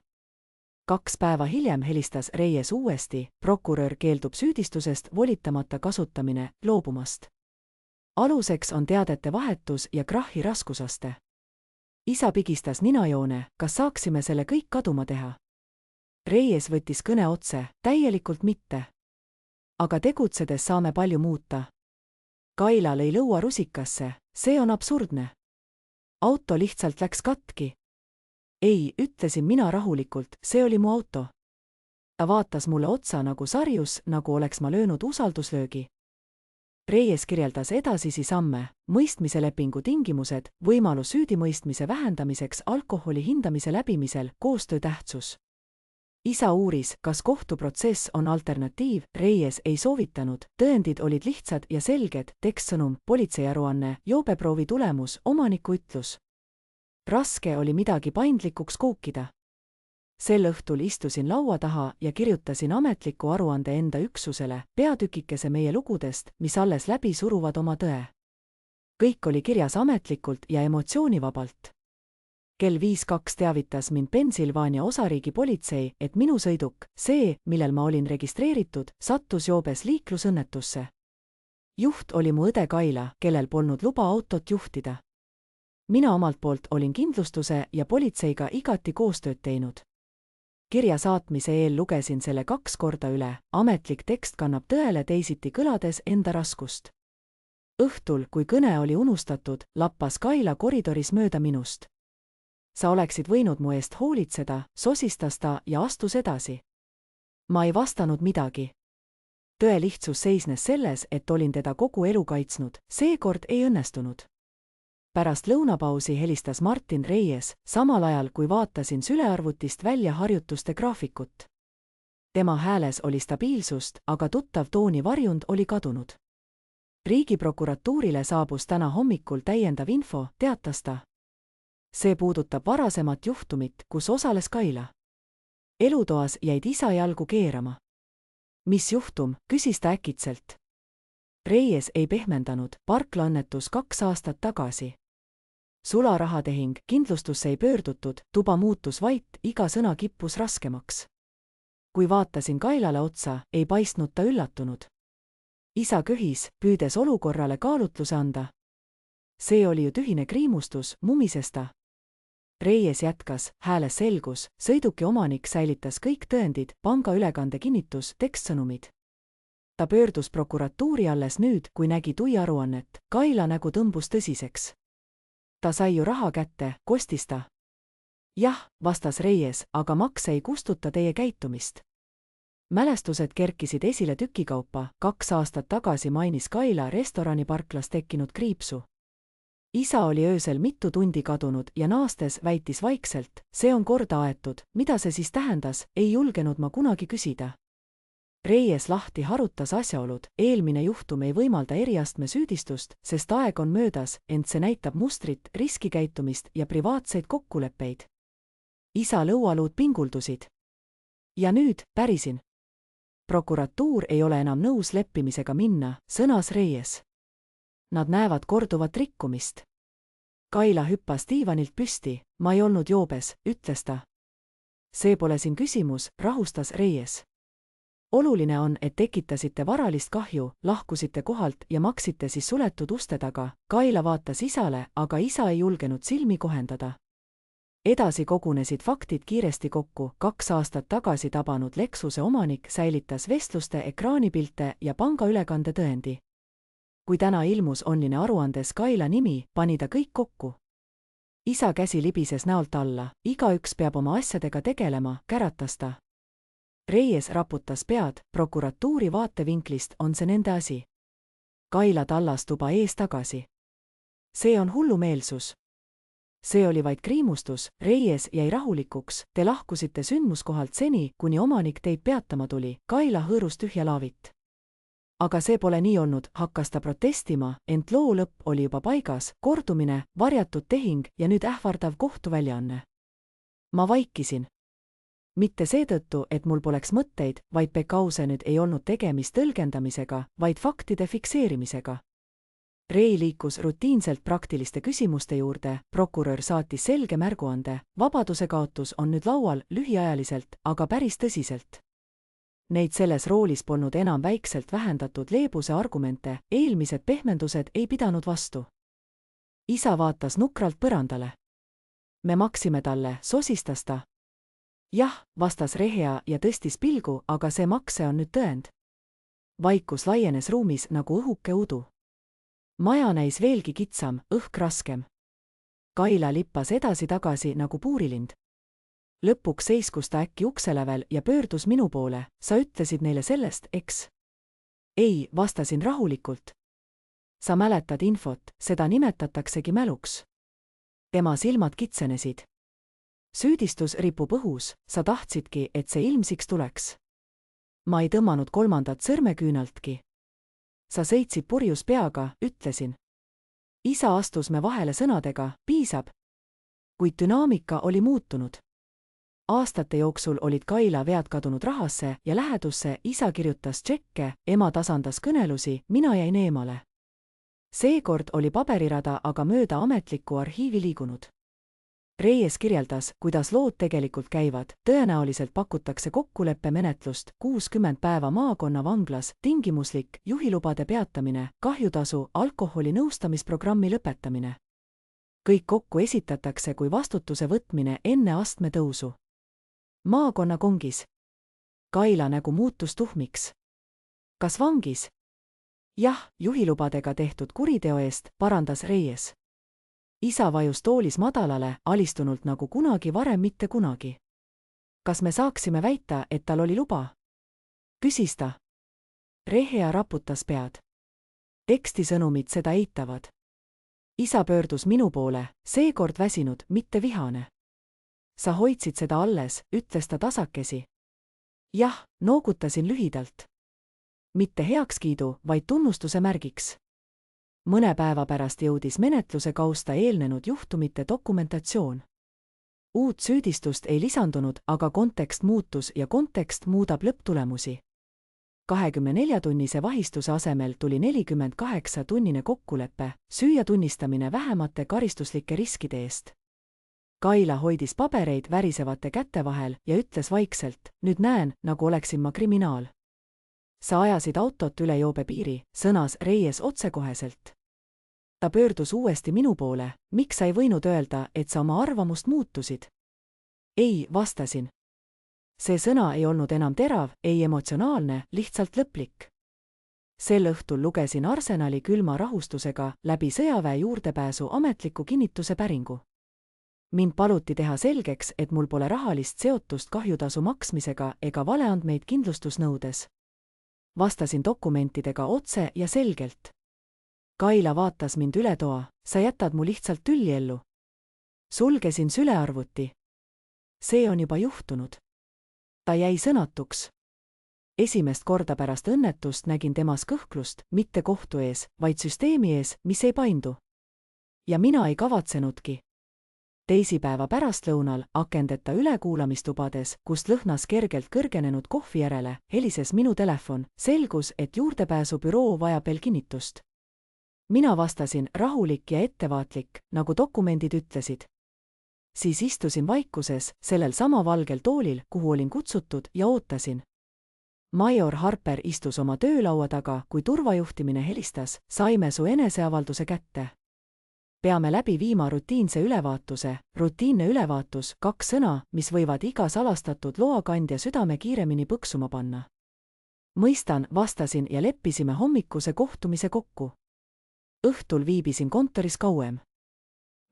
Speaker 1: 2 päeva hiljem helistas Reyes uuesti, prokurör keeldub süüdistusest volitamata kasutamine, loobumast. Aluseks on teadete vahetus ja krahhi raskusaste. Isa pigistas ninajoone, kas saaksime selle kõik kaduma teha. Reyes võttis kõne otse, täielikult mitte. Aga tegutsedes saame palju muuta. Kaila lõi lõua rusikasse, see on absurdne. Auto lihtsalt läks katki. Ei, ütlesin mina rahulikult, see oli mu auto. Ta vaatas mulle otsa nagu sarjus, nagu oleks ma löönud usalduslöögi. Reyes kirjeldas edasisi samme, mõistmise lepingu tingimused, võimalus süüdimõistmise vähendamiseks alkoholi hindamise läbimisel, koostöö tähtsus. Isa uuris, kas kohtuprotsess on alternatiiv, Reyes ei soovitanud, tõendid olid lihtsad ja selged, tekstsõnum, politseiaruanne, joobeproovi tulemus, omaniku ütlus. Raske oli midagi paindlikuks kookida. Sel õhtul istusin laua taha ja kirjutasin ametliku aruande enda üksusele, peatükikese meie lugudest, mis alles läbi suruvad oma tõe. Kõik oli kirjas ametlikult ja emotsioonivabalt. Kell 5:02 teavitas mind Pennsylvania osariigi politsei, et minu sõiduk, see, millel ma olin registreeritud, sattus joobes liiklusõnnetusse. Juht oli mu õde Kaila, kellel polnud luba autot juhtida. Mina omalt poolt olin kindlustuse ja politseiga igati koostööd teinud. Kirja saatmise eel lugesin selle 2 korda üle, ametlik tekst kannab tõele teisiti kõlades enda raskust. Õhtul, kui kõne oli unustatud, lappas Kaila koridoris mööda minust. Sa oleksid võinud mu eest hoolitseda, sosistas ta ja astus edasi. Ma ei vastanud midagi. Tõe lihtsus seisnes selles, et olin teda kogu elu kaitsnud, seekord ei õnnestunud. Pärast lõunapausi helistas Martin Reyes, samal ajal kui vaatasin sülearvutist välja harjutuste graafikut. Tema hääles oli stabiilsust, aga tuttav tooni varjund oli kadunud. Riigiprokuratuurile saabus täna hommikul täiendav info, teatas ta. See puudutab varasemat juhtumit, kus osales Kaila. Elutoas jäid isa jalgu keerama. Mis juhtum, küsis ta äkitselt. Reyes ei pehmendanud, parklaõnnetus 2 aastat tagasi. Sularahatehing, kindlustusse ei pöördutud, tuba muutus vait, iga sõna kippus raskemaks. Kui vaatasin Kailale otsa, ei paistnud ta üllatunud. Isa köhis, püüdes olukorrale kaalutluse anda. See oli ju tühine kriimustus, mumises ta. Reyes jätkas, hääles selgus, sõiduki omanik säilitas kõik tõendid, pangaülekande kinnitus, tekstsõnumid. Ta pöördus prokuratuuri alles nüüd, kui nägi tuiaruannet, Kaila nägu tõmbus tõsiseks. Ta sai ju raha kätte, kostis ta. Jah, vastas Reyes, aga makse ei kustuta teie käitumist. mälestused kerkisid esile tükikaupa, 2 aastat tagasi mainis Kaila restoraniparklas tekkinud kriipsu. Isa oli öösel mitu tundi kadunud ja naastes väitis vaikselt, see on korda aetud, mida see siis tähendas, ei julgenud ma kunagi küsida. Reyes lahti harutas asjaolud, eelmine juhtum ei võimalda eriastme süüdistust, sest aeg on möödas, ent see näitab mustrit, riskikäitumist ja privaatseid kokkuleppeid. Isa lõualuud pinguldusid. Ja nüüd, pärisin. Prokuratuur ei ole enam nõus leppimisega minna, sõnas Reyes. Nad näevad korduvat rikkumist. Kaila hüppas diivanilt püsti, ma ei olnud joobes, ütles ta. See pole siin küsimus, rahustas Reyes. Oluline on, et tekitasite varalist kahju, lahkusite kohalt ja maksite siis suletud uste taga. Kaila vaatas isale, aga isa ei julgenud silmi kohendada. Edasi kogunesid faktid kiiresti kokku. 2 aastat tagasi tabanud Lexuse omanik säilitas vestluste ekraanipilte ja pangaülekande tõendi. Kui täna ilmus online aruandes Kaila nimi, pani ta kõik kokku. Isa käsi libises näolt alla, igaüks peab oma asjadega tegelema, käratas ta. Reyes raputas pead, prokuratuuri vaatevinklist on see nende asi. Kaila tallas tuba ees tagasi. See on hullumeelsus. See oli vaid kriimustus, Reyes jäi rahulikuks, te lahkusite sündmuskohalt seni, kuni omanik teid peatama tuli, Kaila hõõrus tühja laavit. Aga see pole nii olnud, hakkas ta protestima, ent loo lõpp oli juba paigas, kordumine, varjatud tehing ja nüüd ähvardav kohtuväljaanne. Ma vaikisin. Mitte seetõttu, et mul poleks mõtteid, vaid Bekause nüüd ei olnud tegemist tõlgendamisega, vaid faktide fikseerimisega. Rey liikus rutiinselt praktiliste küsimuste juurde, prokurör saatis selge märguande, vabaduse kaotus on nüüd laual lühiajaliselt, aga päris tõsiselt. Neid selles roolis polnud enam väikselt vähendatud leebuse argumente, eelmised pehmendused ei pidanud vastu. Isa vaatas nukralt põrandale. Me maksime talle, sosistas ta. Jah, vastas Rehea ja tõstis pilgu, aga see makse on nüüd tõend. Vaikus laienes ruumis nagu õhuke udu. Maja näis veelgi kitsam, õhk raskem. Kaila lippas edasi-tagasi nagu puurilind. Lõpuks seiskus ta äkki ukselävel ja pöördus minu poole, sa ütlesid neile sellest, eks? Ei, vastasin rahulikult. Sa mäletad infot, seda nimetataksegi mäluks. Tema silmad kitsenesid. Süüdistus ripub õhus, sa tahtsidki, et see ilmsiks tuleks. Ma ei tõmmanud 3. sõrmeküünaltki. Sa sõitsid purjus peaga, ütlesin. Isa astus me vahele sõnadega, piisab. Kuid dünaamika oli muutunud. Aastate jooksul olid Kaila vead kadunud rahasse ja lähedusse, isa kirjutas tšekke, ema tasandas kõnelusi, mina jäin eemale. Seekord oli paberirada aga mööda ametlikku arhiivi liigunud. Reyes kirjeldas, kuidas lood tegelikult käivad, tõenäoliselt pakutakse kokkuleppemenetlust, 60 päeva maakonna vanglas, tingimuslik, juhilubade peatamine, kahjutasu, alkoholi nõustamisprogrammi lõpetamine. Kõik kokku esitatakse kui vastutuse võtmine enne astme tõusu. Maakonna kongis. Kaila nägu muutus tuhmiks. Kas vangis? Jah, juhilubadega tehtud kuriteo eest, parandas Reyes. Isa vajus toolis madalale, alistunult nagu kunagi varem mitte kunagi. Kas me saaksime väita, et tal oli luba? Küsis ta. Rehea raputas pead. Tekstisõnumid seda eitavad. Isa pöördus minu poole, seekord väsinud, mitte vihane. Sa hoidsid seda alles, ütles ta tasakesi. Jah, noogutasin lühidalt. Mitte heakskiidu, vaid tunnustuse märgiks. Mõne päeva pärast jõudis menetluse kausta eelnenud juhtumite dokumentatsioon. Uut süüdistust ei lisandunud, aga kontekst muutus ja kontekst muudab lõpptulemusi. 24-tunnise vahistuse asemel tuli 48-tunnine kokkulepe, süüa tunnistamine vähemate karistuslike riskide eest. Kaila hoidis pabereid värisevate käte vahel ja ütles vaikselt, nüüd näen, nagu oleksin ma kriminaal. Sa ajasid autot üle joobepiiri, sõnas Reyes otsekoheselt. Ta pöördus uuesti minu poole, miks sa ei võinud öelda, et sa oma arvamust muutusid? Ei, vastasin. See sõna ei olnud enam terav, ei emotsionaalne, lihtsalt lõplik. Sel õhtul lugesin Arsenali külma rahustusega läbi sõjaväe juurdepääsu ametliku kinnituse päringu. Mind paluti teha selgeks, et mul pole rahalist seotust kahjutasu maksmisega ega valeandmeid kindlustusnõudes. Vastasin dokumentidega otse ja selgelt. Kaila vaatas mind üle toa, sa jätad mu lihtsalt tülli ellu. Sulgesin sülearvuti. See on juba juhtunud. Ta jäi sõnatuks. Esimest korda pärast õnnetust nägin temas kõhklust, mitte kohtu ees, vaid süsteemi ees, mis ei paindu. Ja mina ei kavatsenudki. Teisipäeva pärastlõunal akendeta ülekuulamistubades, kust lõhnas kergelt kõrgenenud kohvi järele, helises minu telefon, selgus, et juurdepääsubüroo vajab veel kinnitust. Mina vastasin rahulik ja ettevaatlik, nagu dokumendid ütlesid. Siis istusin vaikuses, sellel sama valgel toolil, kuhu olin kutsutud ja ootasin. Major Harper istus oma töölaua taga, kui turvajuhtimine helistas, saime su eneseavalduse kätte. Peame läbi viima rutiinse ülevaatuse, rutiinne ülevaatus, 2 sõna, mis võivad iga salastatud loakandja südame kiiremini põksuma panna. Mõistan, vastasin ja leppisime hommikuse kohtumise kokku. Õhtul viibisin kontoris kauem.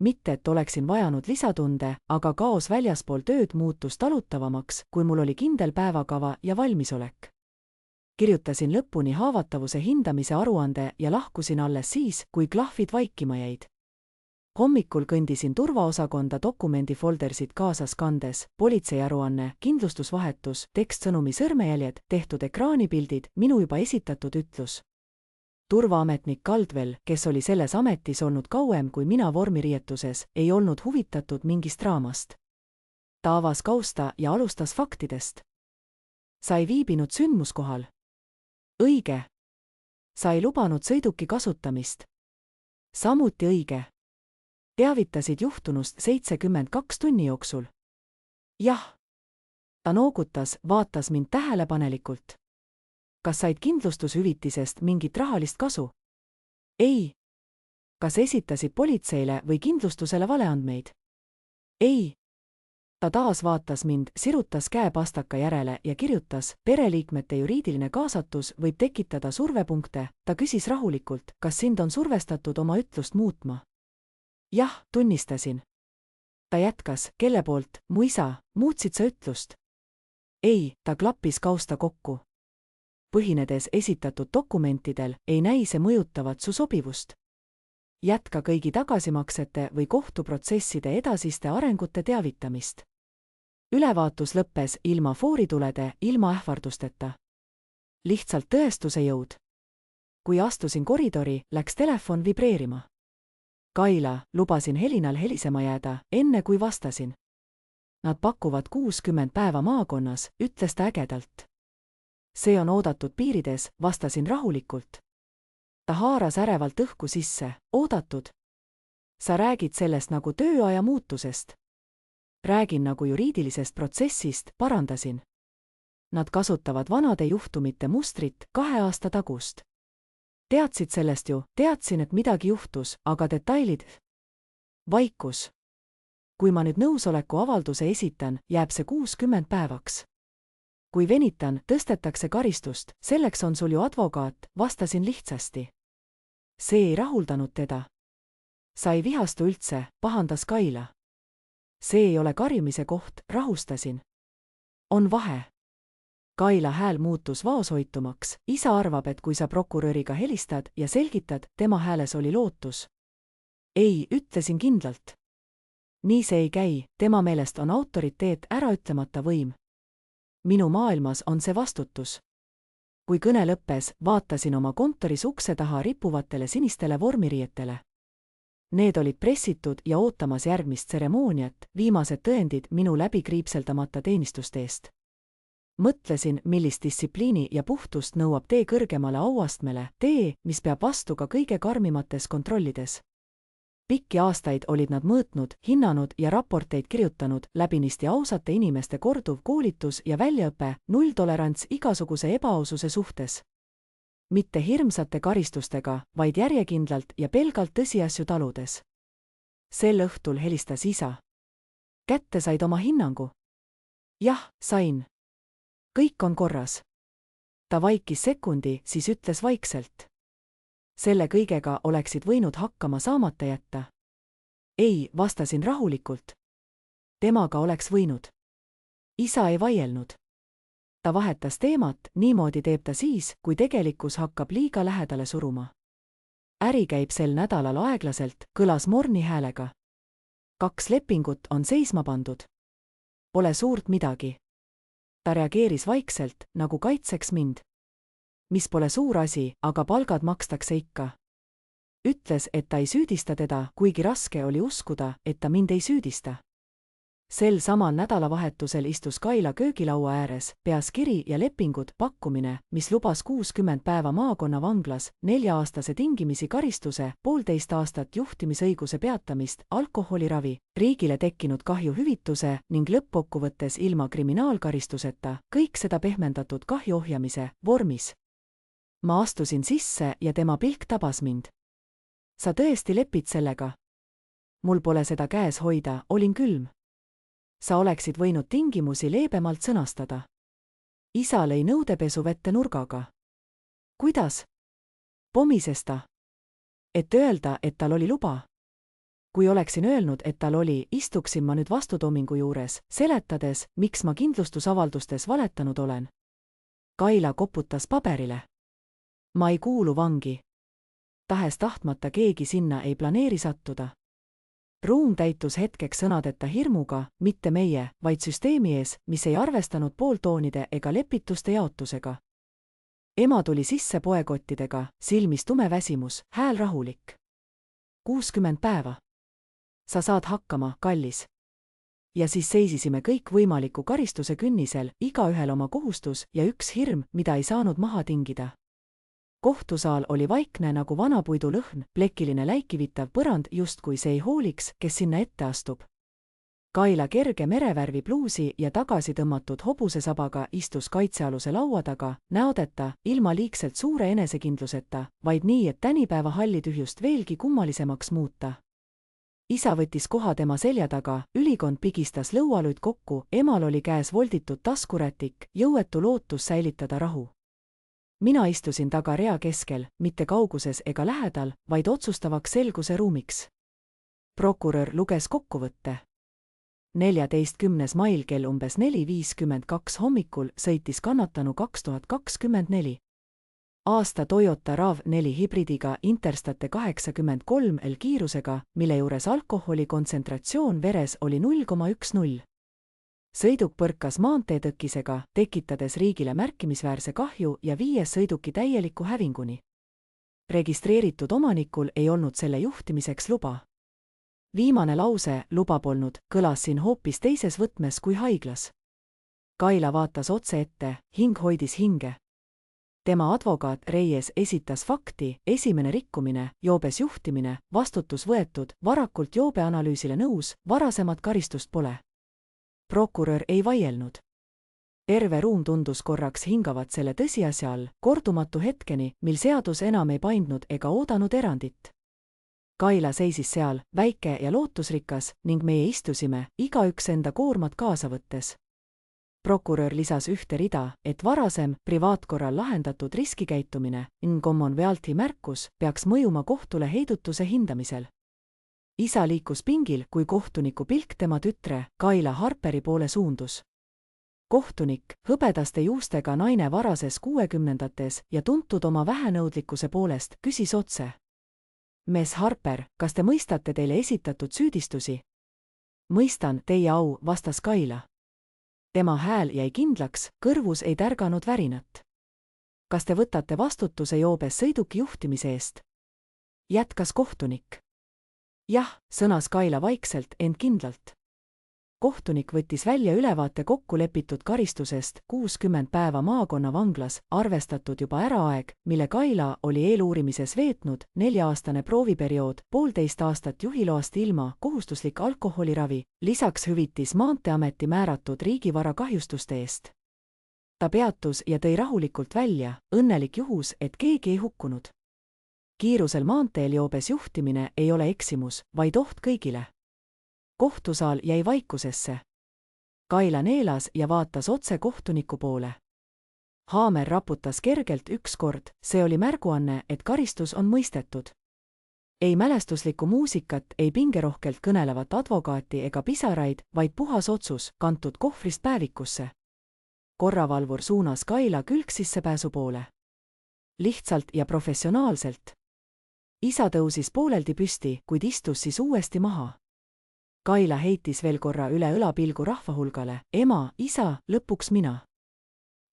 Speaker 1: Mitte, et oleksin vajanud lisatunde, aga kaos väljaspool tööd muutus talutavamaks, kui mul oli kindel päevakava ja valmisolek. Kirjutasin lõpuni haavatavuse hindamise aruande ja lahkusin alles siis, kui klahvid vaikima jäid. Hommikul kõndisin turvaosakonda dokumendifoldersid kaasas kandes, politseiaruanne, kindlustusvahetus, tekstsõnumi sõrmejäljed, tehtud ekraanipildid, minu juba esitatud ütlus. Turvaametnik Kaldvel, kes oli selles ametis olnud kauem kui mina vormiriietuses, ei olnud huvitatud mingist draamast. Ta avas kausta ja alustas faktidest. Sa ei viibinud sündmuskohal. Õige. Sa ei lubanud sõiduki kasutamist. Samuti õige. Teavitasid juhtunust 72 tunni jooksul. Jah. Ta noogutas, vaatas mind tähelepanelikult. Kas said kindlustushüvitisest mingit rahalist kasu? Ei. Kas esitasid politseile või kindlustusele valeandmeid? Ei. Ta taas vaatas mind, sirutas käepastaka järele ja kirjutas, pereliikmete juriidiline kaasatus võib tekitada survepunkte. Ta küsis rahulikult, kas sind on survestatud oma ütlust muutma? Jah, tunnistasin. Ta jätkas, kelle poolt, mu isa, muutsid sa ütlust? Ei, ta klappis kausta kokku. Põhinedes esitatud dokumentidel ei näi see mõjutavat su sobivust. Jätka kõigi tagasimaksete või kohtuprotsesside edasiste arengute teavitamist. Ülevaatus lõppes ilma fooritulede, ilma ähvardusteta. Lihtsalt tõestuse jõud. Kui astusin koridori, läks telefon vibreerima. Kaila, lubasin helinal helisema jääda, enne kui vastasin. Nad pakuvad 60 päeva maakonnas, ütles ta ägedalt. See on oodatud piirides, vastasin rahulikult. Ta haaras ärevalt õhku sisse, oodatud. Sa räägid sellest nagu tööaja muutusest. Räägin nagu juriidilisest protsessist, parandasin. Nad kasutavad vanade juhtumite mustrit 2 aasta tagust. Teadsid sellest ju, teadsin, et midagi juhtus, aga detailid. Vaikus. Kui ma nüüd nõusoleku avalduse esitan, jääb see 60 päevaks. Kui venitan, tõstetakse karistust, selleks on sul ju advokaat, vastasin lihtsasti. See ei rahuldanud teda. Sa ei vihastu üldse, pahandas Kaila. See ei ole karjumise koht, rahustasin. On vahe. Kaila hääl muutus vaoshoitumaks, isa arvab, et kui sa prokuröriga helistad ja selgitad, tema hääles oli lootus. Ei, ütlesin kindlalt. Nii see ei käi, tema meelest on autoriteet äraütlemata võim. Minu maailmas on see vastutus. Kui kõne lõppes, vaatasin oma kontoris ukse taha rippuvatele sinistele vormiriietele. Need olid pressitud ja ootamas järgmist tseremooniat, viimased tõendid minu läbi kriipseldamata teenistuste eest. Mõtlesin, millist distsipliini ja puhtust nõuab tee kõrgemale auastmele, tee, mis peab vastu ka kõige karmimates kontrollides. Pikki aastaid olid nad mõõtnud, hinnanud ja raporteid kirjutanud, läbinisti ausate inimeste korduv koolitus ja väljaõpe, nulltolerants igasuguse ebaaususe suhtes. Mitte hirmsate karistustega, vaid järjekindlalt ja pelgalt tõsiasju taludes. Sel õhtul helistas isa. Kätte said oma hinnangu? Jah, sain. Kõik on korras. Ta vaikis sekundi, siis ütles vaikselt. Selle kõigega oleksid võinud hakkama saamata jätta. Ei, vastasin rahulikult. Temaga oleks võinud. Isa ei vaielnud. Ta vahetas teemat, niimoodi teeb ta siis, kui tegelikkus hakkab liiga lähedale suruma. Äri käib sel nädalal aeglaselt, kõlas Morni häälega. 2 lepingut on seisma pandud. Pole suurt midagi. Ta reageeris vaikselt, nagu kaitseks mind. Mis pole suur asi, aga palgad makstakse ikka. Ütles, et ta ei süüdista teda, kuigi raske oli uskuda, et ta mind ei süüdista. Sel samal nädalavahetusel istus Kaila köögilaua ääres, peas kiri ja lepingud, pakkumine, mis lubas 60 päeva maakonnavanglas, 4-aastase tingimisi karistuse, 1,5 aastat juhtimisõiguse peatamist, alkoholiravi, riigile tekkinud kahju hüvituse ning lõppkokkuvõttes ilma kriminaalkaristuseta, kõik seda pehmendatud kahju ohjamise vormis. Ma astusin sisse ja tema pilk tabas mind. Sa tõesti lepid sellega? Mul pole seda käes hoida, olin külm. Sa oleksid võinud tingimusi leebemalt sõnastada. Isa lõi nõudepesuvette nurgaga. Kuidas? Pomises ta. Et öelda, et tal oli luba. Kui oleksin öelnud, et tal oli, istuksin ma nüüd vastutoomingu juures, seletades, miks ma kindlustusavaldustes valetanud olen. Kaila koputas paberile. Ma ei kuulu vangi. Tahes-tahtmata keegi sinna ei planeeri sattuda. Ruum täitus hetkeks sõnadeta hirmuga, mitte meie, vaid süsteemi ees, mis ei arvestanud pooltoonide ega lepituste jaotusega. Ema tuli sisse poekottidega, silmis tume väsimus, hääl rahulik. 60 päeva. Sa saad hakkama, kallis. Ja siis seisisime kõik võimaliku karistuse künnisel, igaühel oma kohustus ja üks hirm, mida ei saanud maha tingida. Kohtusaal oli vaikne nagu vanapuidu lõhn, plekiline läikivitav põrand justkui see ei hooliks, kes sinna ette astub. Kaila kerge merevärvi pluusi ja tagasi tõmmatud hobusesabaga istus kaitsealuse laua taga, näodeta, ilma liigselt suure enesekindluseta, vaid nii, et tänipäeva hallitühjust veelgi kummalisemaks muuta. Isa võttis koha tema selja taga, ülikond pigistas lõualuid kokku, emal oli käes volditud taskurätik, jõuetu lootus säilitada rahu. Mina istusin taga rea keskel, mitte kauguses ega lähedal, vaid otsustavaks selguse ruumiks. Prokurör luges kokkuvõtte. 14. mail kell umbes 4:52 hommikul sõitis kannatanu 2024. Aasta Toyota RAV4 hibridiga Interstate 83 L kiirusega, mille juures alkoholi kontsentratsioon veres oli 0,10. Sõiduk põrkas maanteetõkkisega, tekitades riigile märkimisväärse kahju ja viies sõiduki täieliku hävinguni. Registreeritud omanikul ei olnud selle juhtimiseks luba. Viimane lause, luba polnud, kõlas siin hoopis teises võtmes kui haiglas. Kaila vaatas otse ette, hing hoidis hinge. Tema advokaat Reyes esitas fakti, esimene rikkumine, joobes juhtimine, vastutus võetud, varakult joobeanalüüsile nõus, varasemat karistust pole. Prokurör ei vaielnud. Terve ruum tundus korraks hingavat selle tõsiasja all, kordumatu hetkeni, mil seadus enam ei paindnud ega oodanud erandit. Kaila seisis seal, väike ja lootusrikas, ning meie istusime, igaüks enda koormat kaasa võttes. Prokurör lisas ühte rida, et varasem, privaatkorral lahendatud riskikäitumine, in commonwealthi märkus, peaks mõjuma kohtule heidutuse hindamisel. Isa liikus pingil, kui kohtuniku pilk tema tütre, Kaila Harperi poole suundus. Kohtunik, hõbedaste juustega naine varases 60-ndates ja tuntud oma vähenõudlikkuse poolest, küsis otse. Mees Harper, kas te mõistate teile esitatud süüdistusi? Mõistan, teie au, vastas Kaila. Tema hääl jäi kindlaks, kõrvus ei tärganud värinat. Kas te võtate vastutuse joobes sõiduki juhtimise eest? Jätkas kohtunik. Jah, sõnas Kaila vaikselt, ent kindlalt. Kohtunik võttis välja ülevaate kokku lepitud karistusest 60 päeva maakonnavanglas, arvestatud juba äraaeg, mille Kaila oli eeluurimises veetnud, 4-aastane prooviperiood, 1,5 aastat juhiloast ilma, kohustuslik alkoholiravi, lisaks hüvitis Maanteeameti määratud riigivara kahjustuste eest. Ta peatus ja tõi rahulikult välja, õnnelik juhus, et keegi ei hukkunud. Kiirusel maanteel joobes juhtimine ei ole eksimus, vaid oht kõigile. Kohtusaal jäi vaikusesse. Kaila neelas ja vaatas otse kohtuniku poole. Haamer raputas kergelt üks kord, see oli märguanne, et karistus on mõistetud. Ei mälestuslikku muusikat, ei pingerohkelt kõnelevat advokaati ega pisaraid, vaid puhas otsus, kantud kohvrist päevikusse. Korravalvur suunas Kaila külgsissepääsu poole. Lihtsalt ja professionaalselt. Isa tõusis pooleldi püsti, kuid istus siis uuesti maha. Kaila heitis veel korra üle õla pilgu rahvahulgale, ema, isa, lõpuks mina.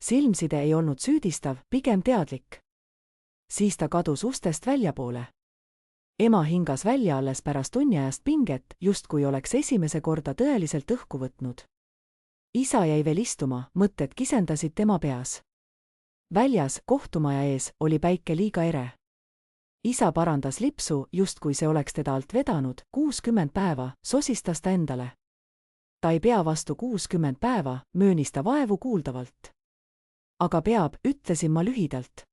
Speaker 1: Silmside ei olnud süüdistav, pigem teadlik. Siis ta kadus ustest väljapoole. Ema hingas välja alles pärast tunniajast pinget, justkui oleks esimese korda tõeliselt õhku võtnud. Isa jäi veel istuma, mõtted kisendasid tema peas. Väljas, kohtumaja ees, oli päike liiga ere. Isa parandas lipsu, justkui see oleks teda alt vedanud, 60 päeva, sosistas ta endale. Ta ei pea vastu 60 päeva, möönis ta vaevu kuuldavalt. Aga peab, ütlesin ma lühidalt.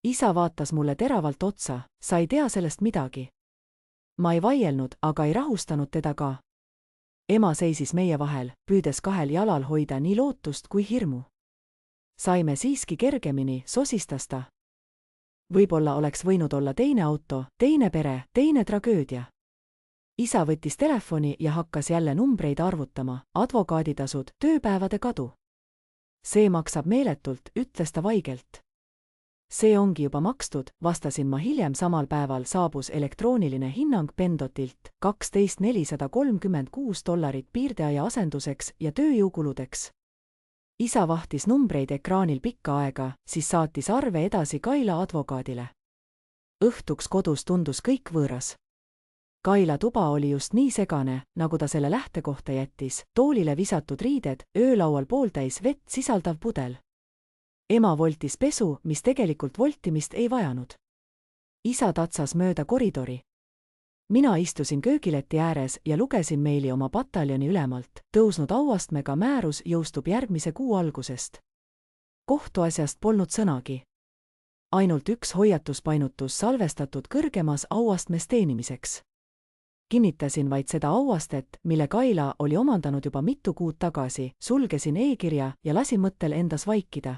Speaker 1: Isa vaatas mulle teravalt otsa, sa ei tea sellest midagi. Ma ei vaielnud, aga ei rahustanud teda ka. Ema seisis meie vahel, püüdes kahel jalal hoida nii lootust kui hirmu. Saime siiski kergemini, sosistas ta. Võib-olla oleks võinud olla teine auto, teine pere, teine tragöödia. Isa võttis telefoni ja hakkas jälle numbreid arvutama, advokaaditasud, tööpäevade kadu. See maksab meeletult, ütles ta vaigelt. See ongi juba makstud, vastasin ma hiljem samal päeval saabus elektrooniline hinnang Pendotilt, $12,436 piirdeaja asenduseks ja tööjõukuludeks. Isa vahtis numbreid ekraanil pikka aega, siis saatis arve edasi Kaila advokaadile. Õhtuks kodus tundus kõik võõras. Kaila tuba oli just nii segane, nagu ta selle lähtekohta jättis, toolile visatud riided, öölaual pooltäis vett sisaldav pudel. Ema voltis pesu, mis tegelikult voltimist ei vajanud. Isa tatsas mööda koridori. Mina istusin köögileti ääres ja lugesin meili oma pataljoni ülemalt, tõusnud auastmega määrus jõustub järgmise kuu algusest. Kohtuasjast polnud sõnagi. Ainult üks hoiatuspainutus salvestatud kõrgemas auastmes teenimiseks. Kinnitasin vaid seda auastet, mille Kaila oli omandanud juba mitu kuud tagasi, sulgesin e-kirja ja lasin mõttel endas vaikida.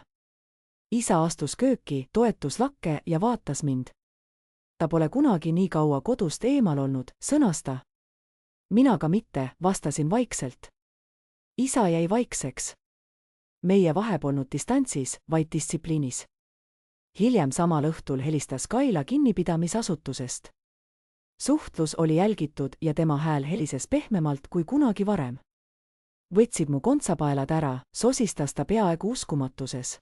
Speaker 1: Isa astus kööki, toetus lakke ja vaatas mind. Ta pole kunagi nii kaua kodust eemal olnud, sõnas ta. Mina ka mitte, vastasin vaikselt. Isa jäi vaikseks. Meie vahe polnud distantsis, vaid distsipliinis. Hiljem samal õhtul helistas Kaila kinnipidamisasutusest. Suhtlus oli jälgitud ja tema hääl helises pehmemalt kui kunagi varem. Võtsid mu kontsapaelad ära, sosistas ta peaaegu uskumatuses.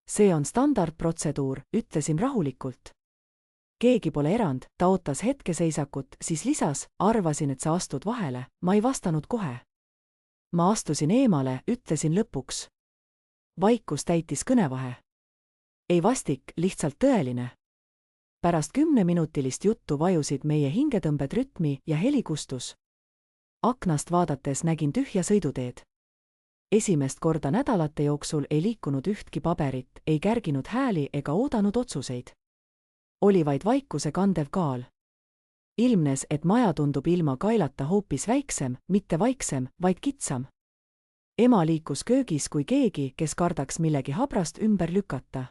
Speaker 1: See on standardprotseduur, ütlesin rahulikult. Keegi pole erand, ta ootas hetkeseisakut, siis lisas, arvasin, et sa astud vahele, ma ei vastanud kohe. Ma astusin eemale, ütlesin lõpuks. Vaikus täitis kõnevahe. Ei vastik, lihtsalt tõeline. Pärast 10-minutilist juttu vajusid meie hingetõmbed rütmi ja heli kustus. Aknast vaadates nägin tühja sõiduteed. Esimest korda nädalate jooksul ei liikunud ühtki paberit, ei kärginud hääli ega oodanud otsuseid. Oli vaid vaikuse kandev kaal. Ilmnes, et maja tundub ilma Kailata hoopis väiksem, mitte vaiksem, vaid kitsam. Ema liikus köögis kui keegi, kes kardaks millegi habrast ümber lükata.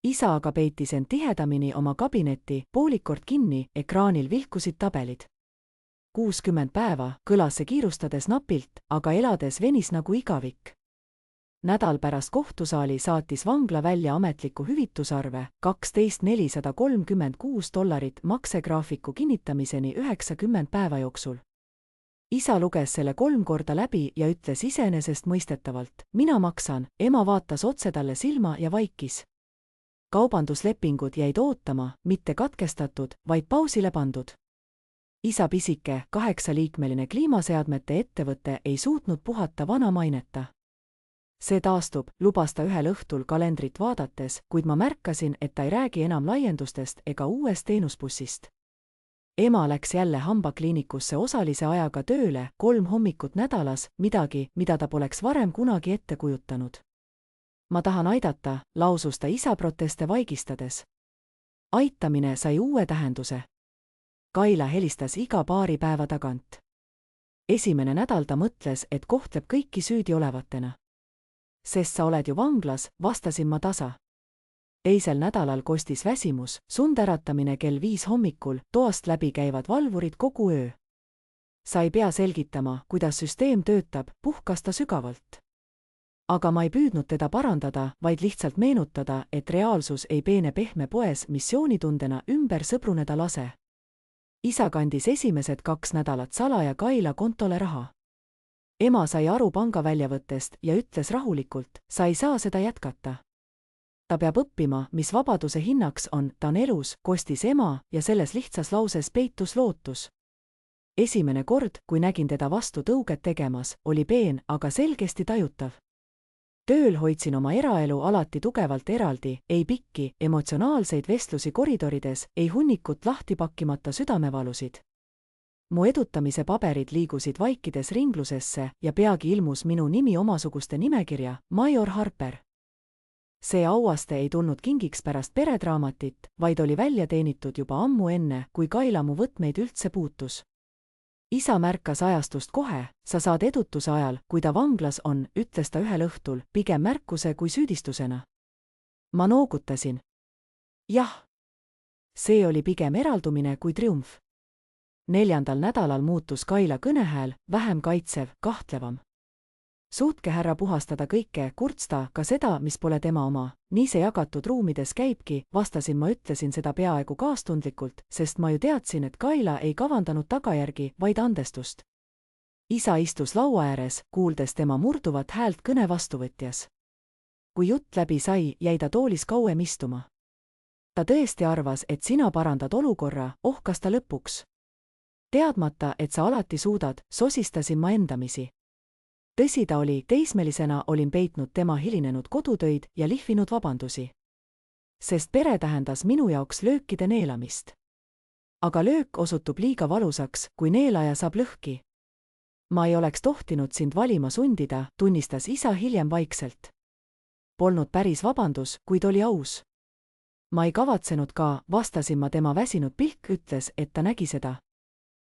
Speaker 1: Isa aga peitis end tihedamini oma kabinetti, poolikord kinni, ekraanil vilkusid tabelid. 60 päeva, kõlas see kiirustades napilt, aga elades venis nagu igavik. Nädal pärast kohtusaali saatis vangla välja ametliku hüvitusarve, $12,436 maksegraafiku kinnitamiseni 90 päeva jooksul. Isa luges selle 3 korda läbi ja ütles iseenesestmõistetavalt, mina maksan, ema vaatas otse talle silma ja vaikis. Kaubanduslepingud jäid ootama, mitte katkestatud, vaid pausile pandud. Isa pisike, 8-liikmeline kliimaseadmete ettevõte ei suutnud puhata vana maineta. See taastub, lubas ta ühel õhtul kalendrit vaadates, kuid ma märkasin, et ta ei räägi enam laiendustest ega uuest teenusbussist. Ema läks jälle hambakliinikusse osalise ajaga tööle, 3 hommikut nädalas, midagi, mida ta poleks varem kunagi ette kujutanud. Ma tahan aidata, lausus ta isa proteste vaigistades. Aitamine sai uue tähenduse. Kaila helistas iga paari päeva tagant. Esimene nädal ta mõtles, et kohtleb kõiki süüdi olevatena. Sest sa oled ju vanglas, vastasin ma tasa. Teisel nädalal kostis väsimus, sunдэratamine kell 5 hommikul, toast läbi käivad valvurid kogu öö. Sa ei pea selgitama, kuidas süsteem töötab, puhkas ta sügavalt. Aga ma ei püüdnud teda parandada, vaid lihtsalt meenutada, et reaalsus ei peene pehme poes missioonitundena ümber sõbruneda lase. Isa kandis esimesed 2 nädalat salaja Kaila kontole raha. Ema sai aru pangaväljavõttest ja ütles rahulikult, sa ei saa seda jätkata. Ta peab õppima, mis vabaduse hinnaks on, ta on elus, kostis ema ja selles lihtsas lauses peitus lootus. Esimene kord, kui nägin teda vastu tõuget tegemas, oli peen, aga selgesti tajutav. Tööl hoidsin oma eraelu alati tugevalt eraldi, ei pikki, emotsionaalseid vestlusi koridorides, ei hunnikut lahti pakkimata südamevalusid. Mu edutamise paberid liigusid vaikides ringlusesse ja peagi ilmus minu nimi omasuguste nimekirja, Major Harper. See auaste ei tulnud kingiks pärast peredraamatit, vaid oli välja teenitud juba ammu enne, kui Kaila mu võtmeid üldse puutus. Isa märkas ajastust kohe, sa saad edutuse ajal, kui ta vanglas on, ütles ta ühel õhtul, pigem märkuse kui süüdistusena. Ma noogutasin. Jah. See oli pigem eraldumine kui triumf. 4. nädalal muutus Kaila kõnehääl, vähem kaitsev, kahtlevam. Suutke härra puhastada kõike, kurts ta, ka seda, mis pole tema oma. Nii see jagatud ruumides käibki, vastasin ma ütlesin seda peaaegu kaastundlikult, sest ma ju teadsin, et Kaila ei kavandanud tagajärgi, vaid andestust. Isa istus laua ääres, kuuldes tema murduvat häält kõne vastuvõtjas. Kui jutt läbi sai, jäi ta toolis kauem istuma. Ta tõesti arvas, et sina parandad olukorra, ohkas ta lõpuks. Teadmata, et sa alati suudad, sosistasin ma endamisi. Tõsi ta oli, teismelisena olin peitnud tema hilinenud kodutöid ja lihvinud vabandusi. Sest pere tähendas minu jaoks löökide neelamist. Aga löök osutub liiga valusaks, kui neelaja saab lõhki. Ma ei oleks tohtinud sind valima sundida, tunnistas isa hiljem vaikselt. Polnud päris vabandus, kuid oli aus. Ma ei kavatsenud ka, vastasin ma tema väsinud pilk ütles, et ta nägi seda.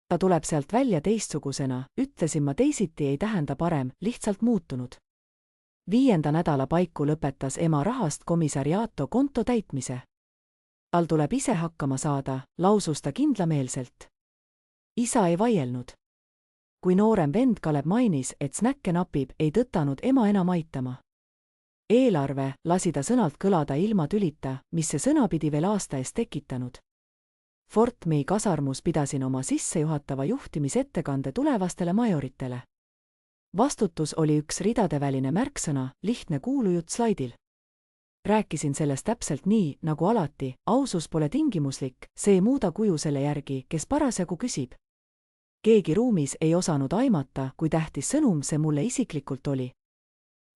Speaker 1: Ta tuleb sealt välja teistsugusena, ütlesin ma teisiti ei tähenda parem, lihtsalt muutunud. 5. nädala paiku lõpetas ema rahast komissariaato konto täitmise. Tal tuleb ise hakkama saada, lausus ta kindlameelselt. Isa ei vaielnud. Kui noorem vend Kalev mainis, et snäkke napib, ei tõtanud ema enam aitama. Eelarve lasi ta sõnalt kõlada ilma tülita, mis see sõna pidi veel aasta eest tekitanud. Fort May kasarmus pidasin oma sissejuhatava juhtimisettekande tulevastele majoritele. Vastutus oli üks ridadeväline märksõna, lihtne kuulujutt slaidil. Rääkisin sellest täpselt nii, nagu alati, ausus pole tingimuslik, see ei muuda kuju selle järgi, kes parasjagu küsib. Keegi ruumis ei osanud aimata, kui tähtis sõnum see mulle isiklikult oli.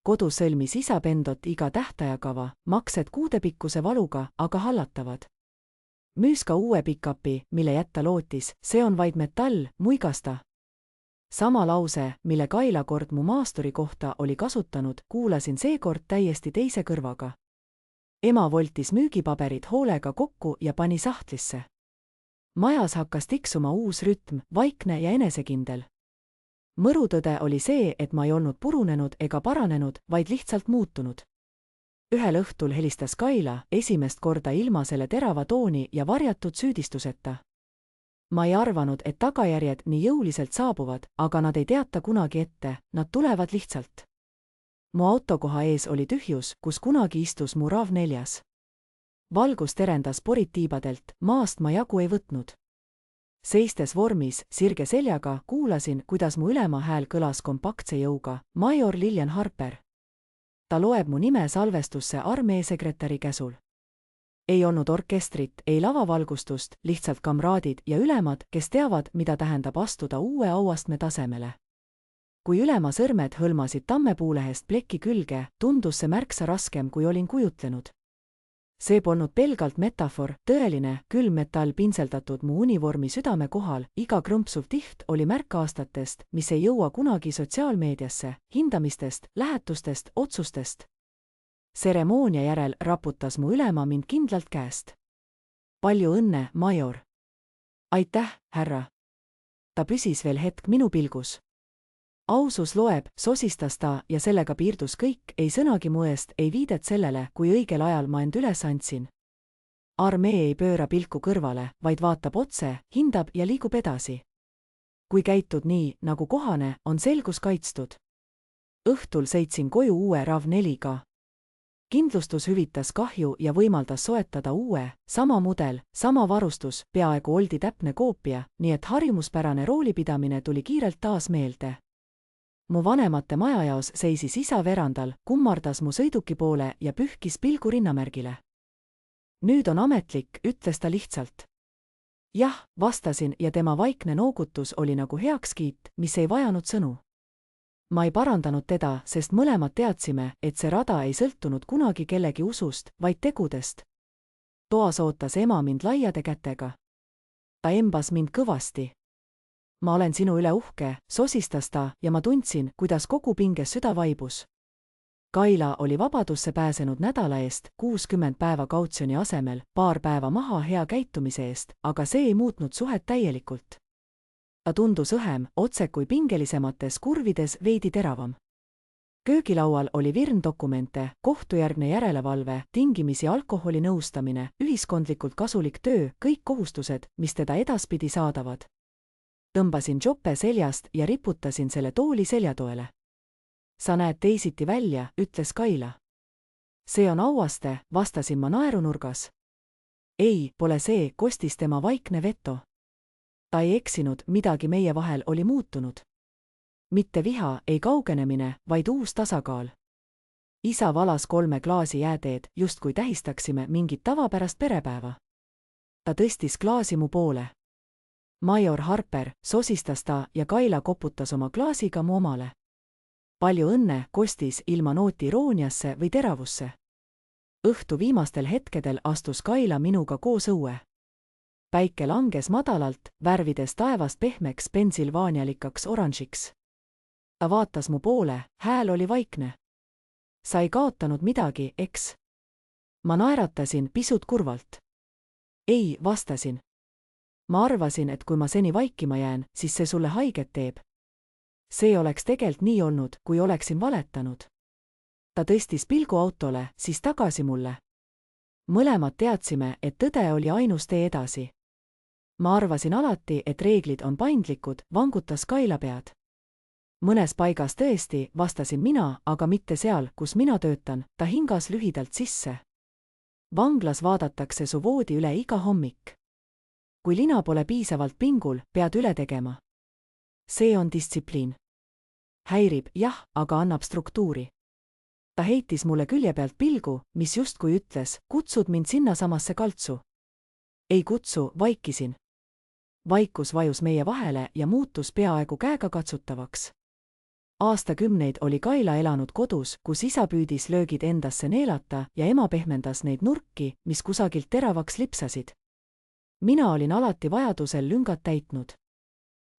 Speaker 1: Kodu sõlmis isa pendot iga tähtajakava, maksed kuudepikkuse valuga, aga hallatavad. Müüs ka uue pikapi, mille jätta lootis, see on vaid metall, muigasta. Sama lause, mille Kaila kord mu maasturi kohta oli kasutanud, kuulasin seekord täiesti teise kõrvaga. Ema voltis müügipaberid hoolega kokku ja pani sahtlisse. Majas hakkas tiksuma uus rütm, vaikne ja enesekindel. Mõrutõde oli see, et ma ei olnud purunenud ega paranenud, vaid lihtsalt muutunud. Ühel õhtul helistas Kaila, esimest korda ilma selle terava tooni ja varjatud süüdistuseta. Ma ei arvanud, et tagajärjed nii jõuliselt saabuvad, aga nad ei teata kunagi ette, nad tulevad lihtsalt. Mu autokoha ees oli tühjus, kus kunagi istus mu RAV4. Valgus terendas poritiibadelt, maast ma jagu ei võtnud. Seistes vormis, sirge seljaga, kuulasin, kuidas mu ülema hääl kõlas kompaktse jõuga, Major Lillian Harper. Ta loeb mu nime salvestusse armeesekretäri käsul. Ei olnud orkestrit, ei lavavalgustust, lihtsalt kamraadid ja ülemad, kes teavad, mida tähendab astuda uue auastme tasemele. Kui ülema sõrmed hõlmasid tammepuulehest pleki külge, tundus see märksa raskem, kui olin kujutlenud. See polnud pelgalt metafor, tõeline, külm metall pintseldatud mu univormi südame kohal, iga krõmpsuv tiht oli märk aastatest, mis ei jõua kunagi sotsiaalmeediasse, hindamistest, lähetustest, otsustest. Tseremoonia järel raputas mu ülema mind kindlalt käest. Palju õnne, major! Aitäh, härra! Ta püsis veel hetk minu pilgus. ausus loeb, sosistas ta ja sellega piirdus kõik, ei sõnagi mu eest, ei viidet sellele, kui õigel ajal ma end üles andsin. Armee ei pööra pilku kõrvale, vaid vaatab otse, hindab ja liigub edasi. Kui käitud nii, nagu kohane, on selgus kaitstud. Õhtul sõitsin koju uue RAV4-ga. Kindlustus hüvitas kahju ja võimaldas soetada uue, sama mudel, sama varustus, peaaegu oldi täpne koopia, nii et harjumuspärane roolipidamine tuli kiirelt taas meelde. Mu vanemate majajaos seisis isa verandal, kummardas mu sõiduki poole ja pühkis pilgu rinnamärgile. Nüüd on ametlik, ütles ta lihtsalt. Jah, vastasin ja tema vaikne noogutus oli nagu heakskiit, mis ei vajanud sõnu. Ma ei parandanud teda, sest mõlemad teadsime, et see rada ei sõltunud kunagi kellegi usust, vaid tegudest. Toas ootas ema mind laiade kätega. Ta embas mind kõvasti. Ma olen sinu üle uhke, sosistas ta ja ma tundsin, kuidas kogu pinges süda vaibus. Kaila oli vabadusse pääsenud nädala eest, 60 päeva kautsjoni asemel, paar päeva maha hea käitumise eest, aga see ei muutnud suhet täielikult. Ta tundus õhem, otse kui pingelisemates kurvides veidi teravam. Köögilaual oli virn dokumente, kohtujärgne järelevalve, tingimisi alkoholi nõustamine, ühiskondlikult kasulik töö, kõik kohustused, mis teda edaspidi saadavad. Tõmbasin jope seljast ja riputasin selle tooli seljatoele. Sa näed teisiti välja, ütles Kaila. See on auaste, vastasin ma naerunurgas. Ei, pole see, kostis tema vaikne veto. Ta ei eksinud, midagi meie vahel oli muutunud. Mitte viha, ei kaugenemine, vaid uus tasakaal. Isa valas 3 klaasi jääteed, justkui tähistaksime mingit tavapärast perepäeva. Ta tõstis klaasi mu poole. Major Harper, sosistas ta ja Kaila koputas oma klaasiga mu omale. Palju õnne, kostis ilma nooti irooniasse või teravusse. Õhtu viimastel hetkedel astus Kaila minuga koos õue. Päike langes madalalt, värvides taevast pehmeks pensilvaanialikaks oranžiks. Ta vaatas mu poole, hääl oli vaikne. Sa ei kaotanud midagi, eks? Ma naeratasin pisut kurvalt. Ei, vastasin. Ma arvasin, et kui ma seni vaikima jään, siis see sulle haiget teeb. See oleks tegelt nii olnud, kui oleksin valetanud. Ta tõstis pilgu autole, siis tagasi mulle. Mõlemad teadsime, et tõde oli ainus tee edasi. Ma arvasin alati, et reeglid on paindlikud, vangutas Kaila pead. Mõnes paigas tõesti, vastasin mina, aga mitte seal, kus mina töötan, ta hingas lühidalt sisse. Vanglas vaadatakse su voodi üle iga hommik. Kui lina pole piisavalt pingul, pead üle tegema. See on distsipliin. Häirib, jah, aga annab struktuuri. Ta heitis mulle külje pealt pilgu, mis justkui ütles, kutsud mind sinnasamasse kaltsu. Ei kutsu, vaikisin. Vaikus vajus meie vahele ja muutus peaaegu käegakatsutavaks. Aastakümneid oli Kaila elanud kodus, kus isa püüdis löögid endasse neelata ja ema pehmendas neid nurki, mis kusagilt teravaks lipsasid. Mina olin alati vajadusel lüngad täitnud.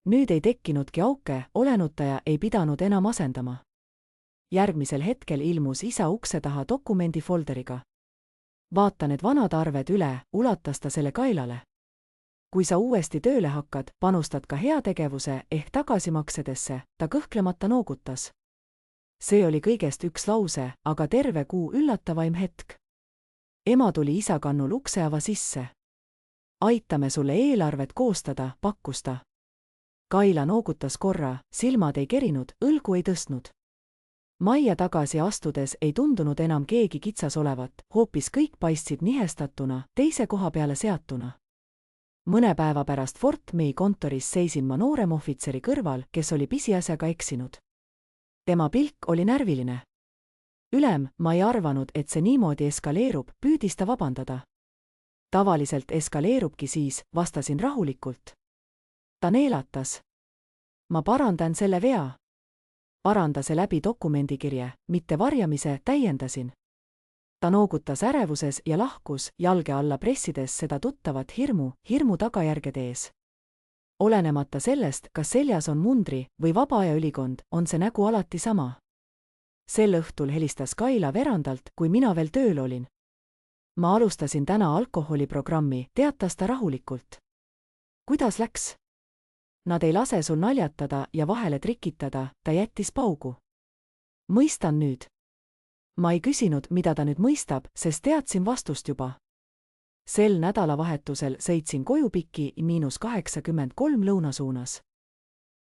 Speaker 1: Nüüd ei tekkinudki auke, olenutaja ei pidanud enam asendama. Järgmisel hetkel ilmus isa ukse taha dokumendifolderiga. Vaata need vanad arved üle, ulatas ta selle Kailale. Kui sa uuesti tööle hakkad, panustad ka heategevuse ehk tagasimaksedesse, ta kõhklemata noogutas. See oli kõigest üks lause, aga terve kuu üllatavaim hetk. Ema tuli isa kannul ukseava sisse. Aitame sulle eelarvet koostada, pakkus ta. Kaila noogutas korra, silmad ei kerinud, õlgu ei tõstnud. Majja tagasi astudes ei tundunud enam keegi kitsas olevat, hoopis kõik paistsid nihestatuna, teise koha peale seatuna. Mõne päeva pärast Fort May kontoris seisin ma nooremohvitseri kõrval, kes oli pisiasjaga eksinud. Tema pilk oli närviline. Ülem, ma ei arvanud, et see niimoodi eskaleerub, püüdis ta vabandada. Tavaliselt eskaleerubki siis, vastasin rahulikult. Ta neelatas. Ma parandan selle vea. Paranda see läbi dokumendikirje, mitte varjamise, täiendasin. Ta noogutas ärevuses ja lahkus, jalge alla pressides seda tuttavat hirmu tagajärgede ees. Olenemata sellest, kas seljas on mundri või vabaaja ülikond, on see nägu alati sama. Sel õhtul helistas Kaila verandalt, kui mina veel tööl olin. Ma alustasin täna alkoholiprogrammi, teatas ta rahulikult. Kuidas läks? Nad ei lase sul naljatada ja vahele trikitada, ta jättis paugu. Mõistan nüüd. Ma ei küsinud, mida ta nüüd mõistab, sest teadsin vastust juba. Sel nädalavahetusel sõitsin koju piki -83 lõunasuunas.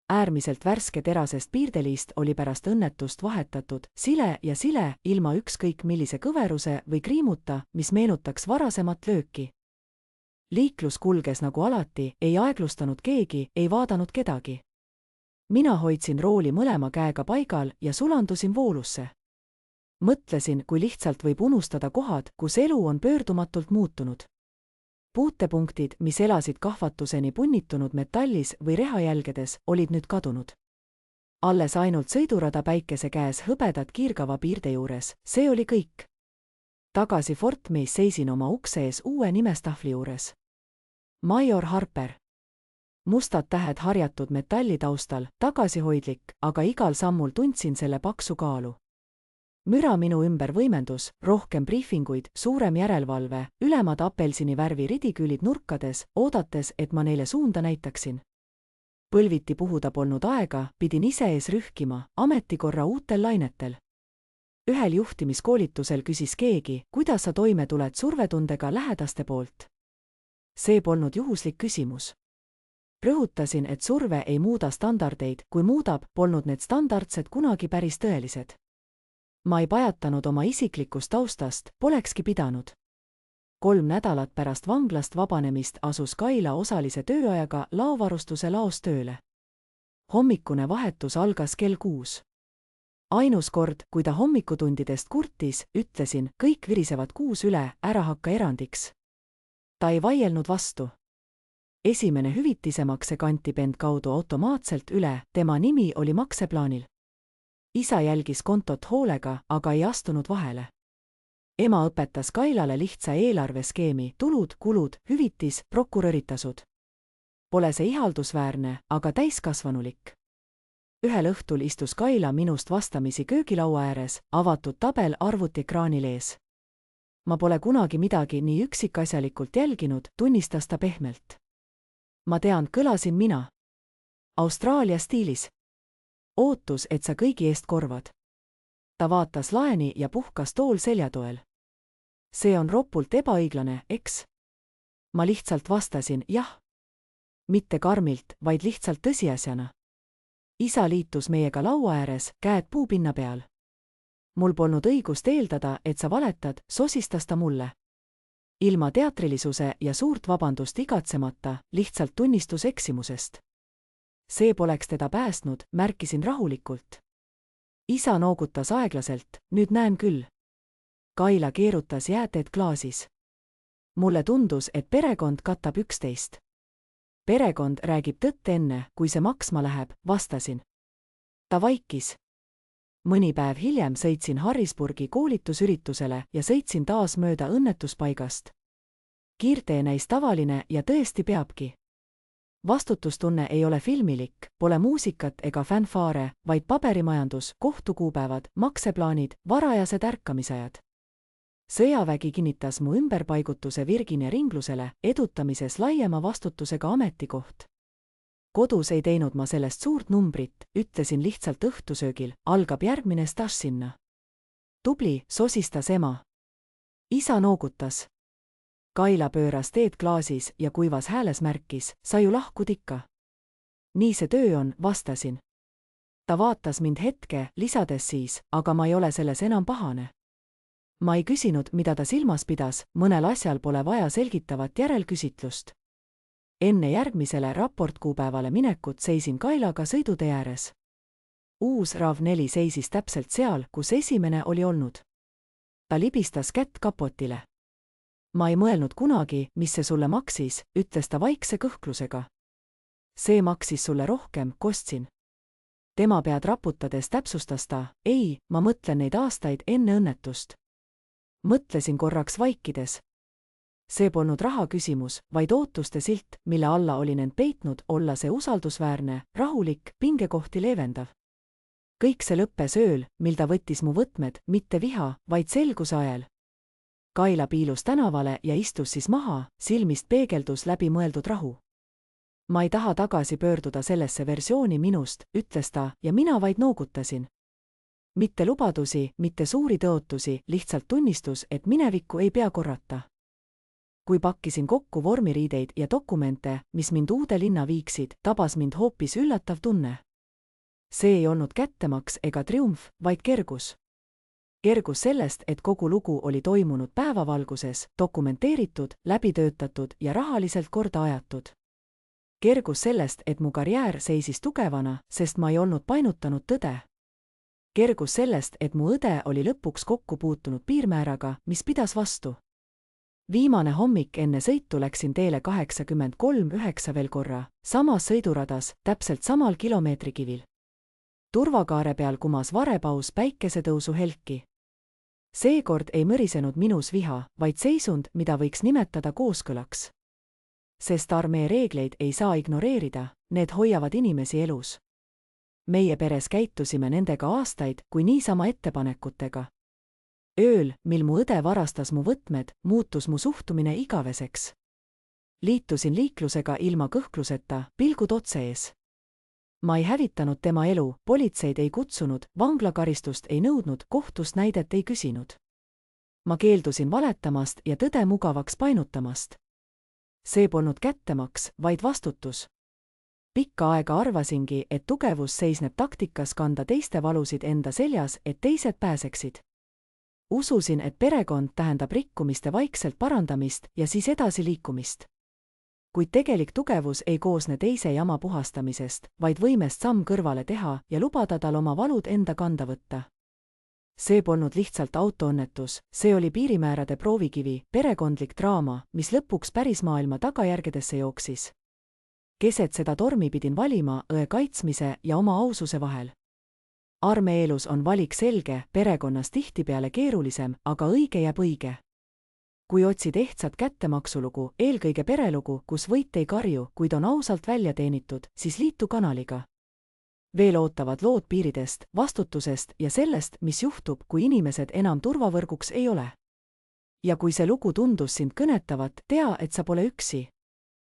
Speaker 1: Äärmiselt värske terasest piirdeliist oli pärast õnnetust vahetatud, sile ja sile, ilma ükskõik millise kõveruse või kriimuta, mis meenutaks varasemat lööki. Liiklus kulges nagu alati, ei aeglustanud keegi, ei vaadanud kedagi. Mina hoidsin rooli mõlema käega paigal ja sulandusin voolusse. Mõtlesin, kui lihtsalt võib unustada kohad, kus elu on pöördumatult muutunud. Puutepunktid, mis elasid kahvatuseni punnitunud metallis või rehajälgedes, olid nüüd kadunud. Alles ainult sõidurada päikese käes hõbedad kiirgava piirde juures, see oli kõik. Tagasi Fort Meis seisin oma ukse ees uue nimestahvli juures. Major Harper. Mustad tähed harjatud metalli taustal, tagasihoidlik, aga igal sammul tundsin selle paksu kaalu. Müra minu ümber võimendus, rohkem briifinguid, suurem järelevalve, ülemad apelsini värvi ridiküülid nurkades, oodates, et ma neile suunda näitaksin. Põlviti puhuda polnud aega, pidin ise ees rühkima, ametikorra uutel lainetel. Ühel juhtimiskoolitusel küsis keegi, kuidas sa toime tuled survetundega lähedaste poolt. See polnud juhuslik küsimus. Rõhutasin, et surve ei muuda standardeid, kui muudab, polnud need standardsed kunagi päris tõelised. Ma ei pajatanud oma isiklikust taustast, polekski pidanud. 3 nädalat pärast vanglast vabanemist asus Kaila osalise tööajaga laovarustuse laos tööle. Hommikune vahetus algas kell 6. Ainus kord, kui ta hommikutundidest kurtis, ütlesin, kõik virisevad 6 üle, ära hakka erandiks. Ta ei vaielnud vastu. Esimene hüvitisemakse kantib end kaudu automaatselt üle, tema nimi oli makseplaanil. Isa jälgis kontot hoolega, aga ei astunud vahele. Ema õpetas Kailale lihtsa eelarveskeemi, tulud, kulud, hüvitis, prokuröritasud. Pole see ihaldusväärne, aga täiskasvanulik. Ühel õhtul istus Kaila minust vastamisi köögilaua ääres, avatud tabel arvutiekraanil ees. Ma pole kunagi midagi nii üksikasjalikult jälginud, tunnistas ta pehmelt. Ma tean, kõlasin mina. Austraalia stiilis. Ootus, et sa kõigi eest korvad. Ta vaatas laeni ja puhkas tool seljatoel. See on ropult ebaõiglane, eks? Ma lihtsalt vastasin, jah. Mitte karmilt, vaid lihtsalt tõsiasjana. Isa liitus meiega laua ääres, käed puupinna peal. Mul polnud õigust eeldada, et sa valetad, sosistas ta mulle. Ilma teatrilisuse ja suurt vabandust igatsemata, lihtsalt tunnistus eksimusest. See poleks teda päästnud, märkisin rahulikult. Isa noogutas aeglaselt, nüüd näen küll. Kaila keerutas jääteed klaasis. Mulle tundus, et perekond katab 11. Perekond räägib tõtt enne, kui see maksma läheb, vastasin. Ta vaikis. Mõni päev hiljem sõitsin Harrisburgi koolitusüritusele ja sõitsin taas mööda õnnetuspaigast. Kiirtee näis tavaline ja tõesti peabki. Vastutustunne ei ole filmilik, pole muusikat ega fanfaare, vaid paberimajandus, kohtukuupäevad, makseplaanid, varajased ärkamisajad. Sõjavägi kinnitas mu ümberpaigutuse Virginia ringlusele, edutamises laiema vastutusega ametikoht. Kodus ei teinud ma sellest suurt numbrit, ütlesin lihtsalt õhtusöögil, algab järgmine staž sinna. Tubli, sosistas ema. Isa noogutas. Kaila pööras teed klaasis ja kuivas hääles märkis, sa ju lahkud ikka. Nii see töö on, vastasin. Ta vaatas mind hetke, lisades siis, aga ma ei ole selles enam pahane. Ma ei küsinud, mida ta silmas pidas, mõnel asjal pole vaja selgitavat järelküsitlust. Enne järgmisele raportkuupäevale minekut seisin Kailaga sõidutee ääres. Uus RAV4 seisis täpselt seal, kus esimene oli olnud. Ta libistas kätt kapotile. Ma ei mõelnud kunagi, mis see sulle maksis, ütles ta vaikse kõhklusega. See maksis sulle rohkem, kostsin. Tema pead raputades täpsustas ta, ei, ma mõtlen neid aastaid enne õnnetust. Mõtlesin korraks vaikides. See polnud raha küsimus, vaid ootuste silt, mille alla olin end peitnud, olla see usaldusväärne, rahulik, pingekohti leevendav. Kõik see lõppes ööl, mil ta võttis mu võtmed, mitte viha, vaid selguse ajal. Kaila piilus tänavale ja istus siis maha, silmist peegeldus läbi mõeldud rahu. Ma ei taha tagasi pöörduda sellesse versiooni minust, ütles ta ja mina vaid noogutasin. Mitte lubadusi, mitte suuri tõotusi, lihtsalt tunnistus, et minevikku ei pea korrata. Kui pakkisin kokku vormiriideid ja dokumente, mis mind uude linna viiksid, tabas mind hoopis üllatav tunne. See ei olnud kättemaks ega triumf, vaid kergus. Kergus sellest, et kogu lugu oli toimunud päevavalguses, dokumenteeritud, läbitöötatud ja rahaliselt korda ajatud. Kergus sellest, et mu karjäär seisis tugevana, sest ma ei olnud painutanud tõde. Kergus sellest, et mu õde oli lõpuks kokku puutunud piirmääraga, mis pidas vastu. Viimane hommik enne sõitu läksin teele 83/9 veel korra, samas sõiduradas, täpselt samal kilomeetrikivil. Turvakaare peal kumas varepaus päikesetõusu helki. Seekord ei mõrisenud minus viha, vaid seisund, mida võiks nimetada kooskõlaks. Sest armee reegleid ei saa ignoreerida, need hoiavad inimesi elus. Meie peres käitusime nendega aastaid, kui niisama ettepanekutega. Ööl, mil mu õde varastas mu võtmed, muutus mu suhtumine igaveseks. Liitusin liiklusega ilma kõhkluseta, pilgud otse ees. Ma ei hävitanud tema elu, politseid ei kutsunud, vanglakaristust ei nõudnud, kohtust näidet ei küsinud. Ma keeldusin valetamast ja tõde mugavaks painutamast. See polnud kättemaks, vaid vastutus. Pikka aega arvasingi, et tugevus seisneb taktikas kanda teiste valusid enda seljas, et teised pääseksid. Ususin, et perekond tähendab rikkumiste vaikselt parandamist ja siis edasi liikumist. Kuid tegelik tugevus ei koosne teise jama puhastamisest, vaid võimest samm kõrvale teha ja lubada tal oma valud enda kanda võtta. See polnud lihtsalt autoõnnetus, see oli piirimäärade proovikivi, perekondlik draama, mis lõpuks päris maailma tagajärgedesse jooksis. Keset seda tormi pidin valima õe kaitsmise ja oma aususe vahel. Armeelus on valik selge, perekonnas tihtipeale keerulisem, aga õige jääb õige. Kui otsid ehtsat kättemaksulugu, eelkõige perelugu, kus võit ei karju, kuid on ausalt välja teenitud, siis liitu kanaliga. Veel ootavad lood piiridest, vastutusest ja sellest, mis juhtub, kui inimesed enam turvavõrguks ei ole. Ja kui see lugu tundus sind kõnetavat, tea, et sa pole üksi.